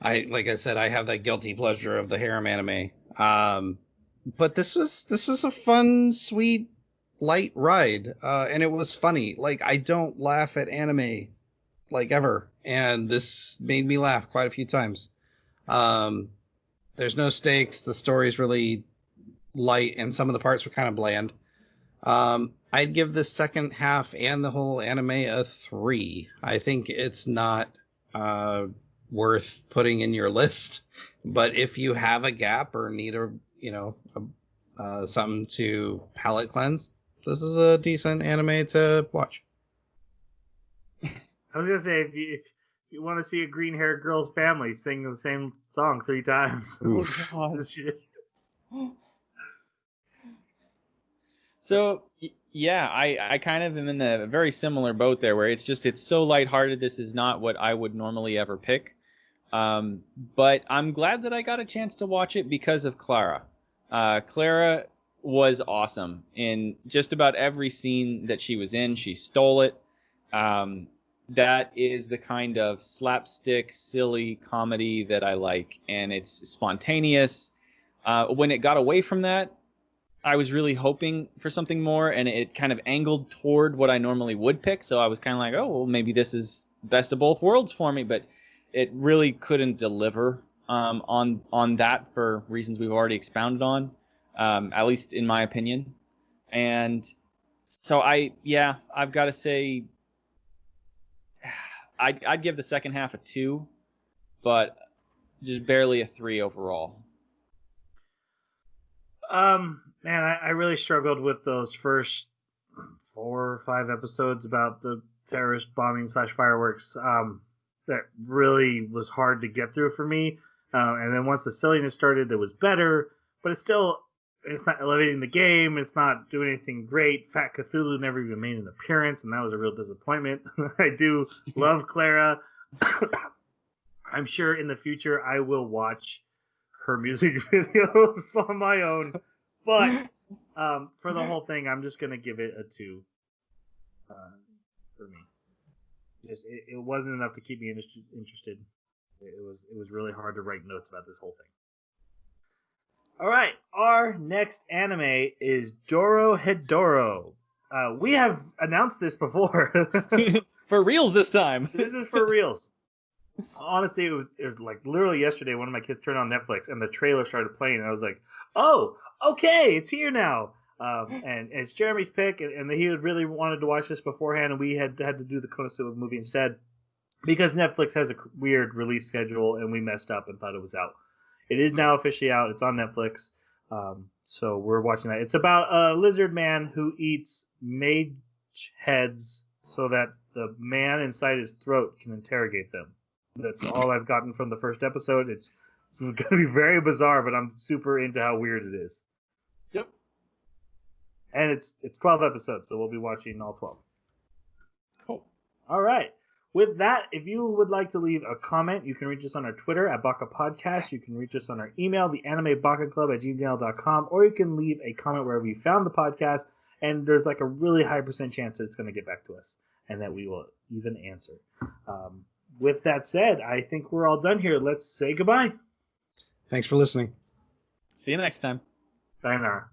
like I said, I have that guilty pleasure of the harem anime. But this was a fun, sweet, light ride. And it was funny. Like, I don't laugh at anime like ever. And this made me laugh quite a few times. There's no stakes. The story's really light, and some of the parts were kind of bland. I'd give the second half and the whole anime a 3. I think it's not worth putting in your list, but if you have a gap or need something to palate cleanse, this is a decent anime to watch. I was gonna say if you want to see a green-haired girl's family sing the same song 3 times. Oof. Oh, God. This shit. So yeah, I kind of am in a very similar boat there, where it's so lighthearted. This is not what I would normally ever pick, but I'm glad that I got a chance to watch it because of Clara. Clara was awesome in just about every scene that she was in. She stole it. That is the kind of slapstick, silly comedy that I like, and it's spontaneous. When it got away from that, I was really hoping for something more, and it kind of angled toward what I normally would pick. So I was kind of like, oh, well, maybe this is best of both worlds for me. But it really couldn't deliver on that for reasons we've already expounded on, at least in my opinion. And so I've got to say, I'd give the second half a 2, but just barely a 3 overall. Man, I really struggled with those first 4 or 5 episodes about the terrorist bombing / fireworks. That really was hard to get through for me. And then once the silliness started, it was better, but it's not elevating the game. It's not doing anything great. Fat Cthulhu never even made an appearance, and that was a real disappointment. I do love Clara. I'm sure in the future I will watch her music videos on my own. But for the whole thing, I'm just going to give it a 2 for me. It wasn't enough to keep me interested. It was really hard to write notes about this whole thing. All right, our next anime is Dorohedoro. We have announced this before. For reals this time. This is for reals. Honestly, it was like literally yesterday. One of my kids turned on Netflix and the trailer started playing, and I was like, "Oh, okay, it's here now." And it's Jeremy's pick, and he had really wanted to watch this beforehand, and we had to do the Konosuba movie instead because Netflix has a weird release schedule, and we messed up and thought it was out. It is now officially out. It's on Netflix, so we're watching that. It's about a lizard man who eats mage heads so that the man inside his throat can interrogate them. That's all I've gotten from the first episode. It's going to be very bizarre, but I'm super into how weird it is. Yep. And it's 12 episodes, so we'll be watching all 12. Cool. All right. With that, if you would like to leave a comment, you can reach us on our Twitter at Baka Podcast. You can reach us on our email, theanimebakaclub@gmail.com, or you can leave a comment wherever you found the podcast, and there's like a really high % chance that it's going to get back to us and that we will even answer. With that said, I think we're all done here. Let's say goodbye. Thanks for listening. See you next time. Sayonara.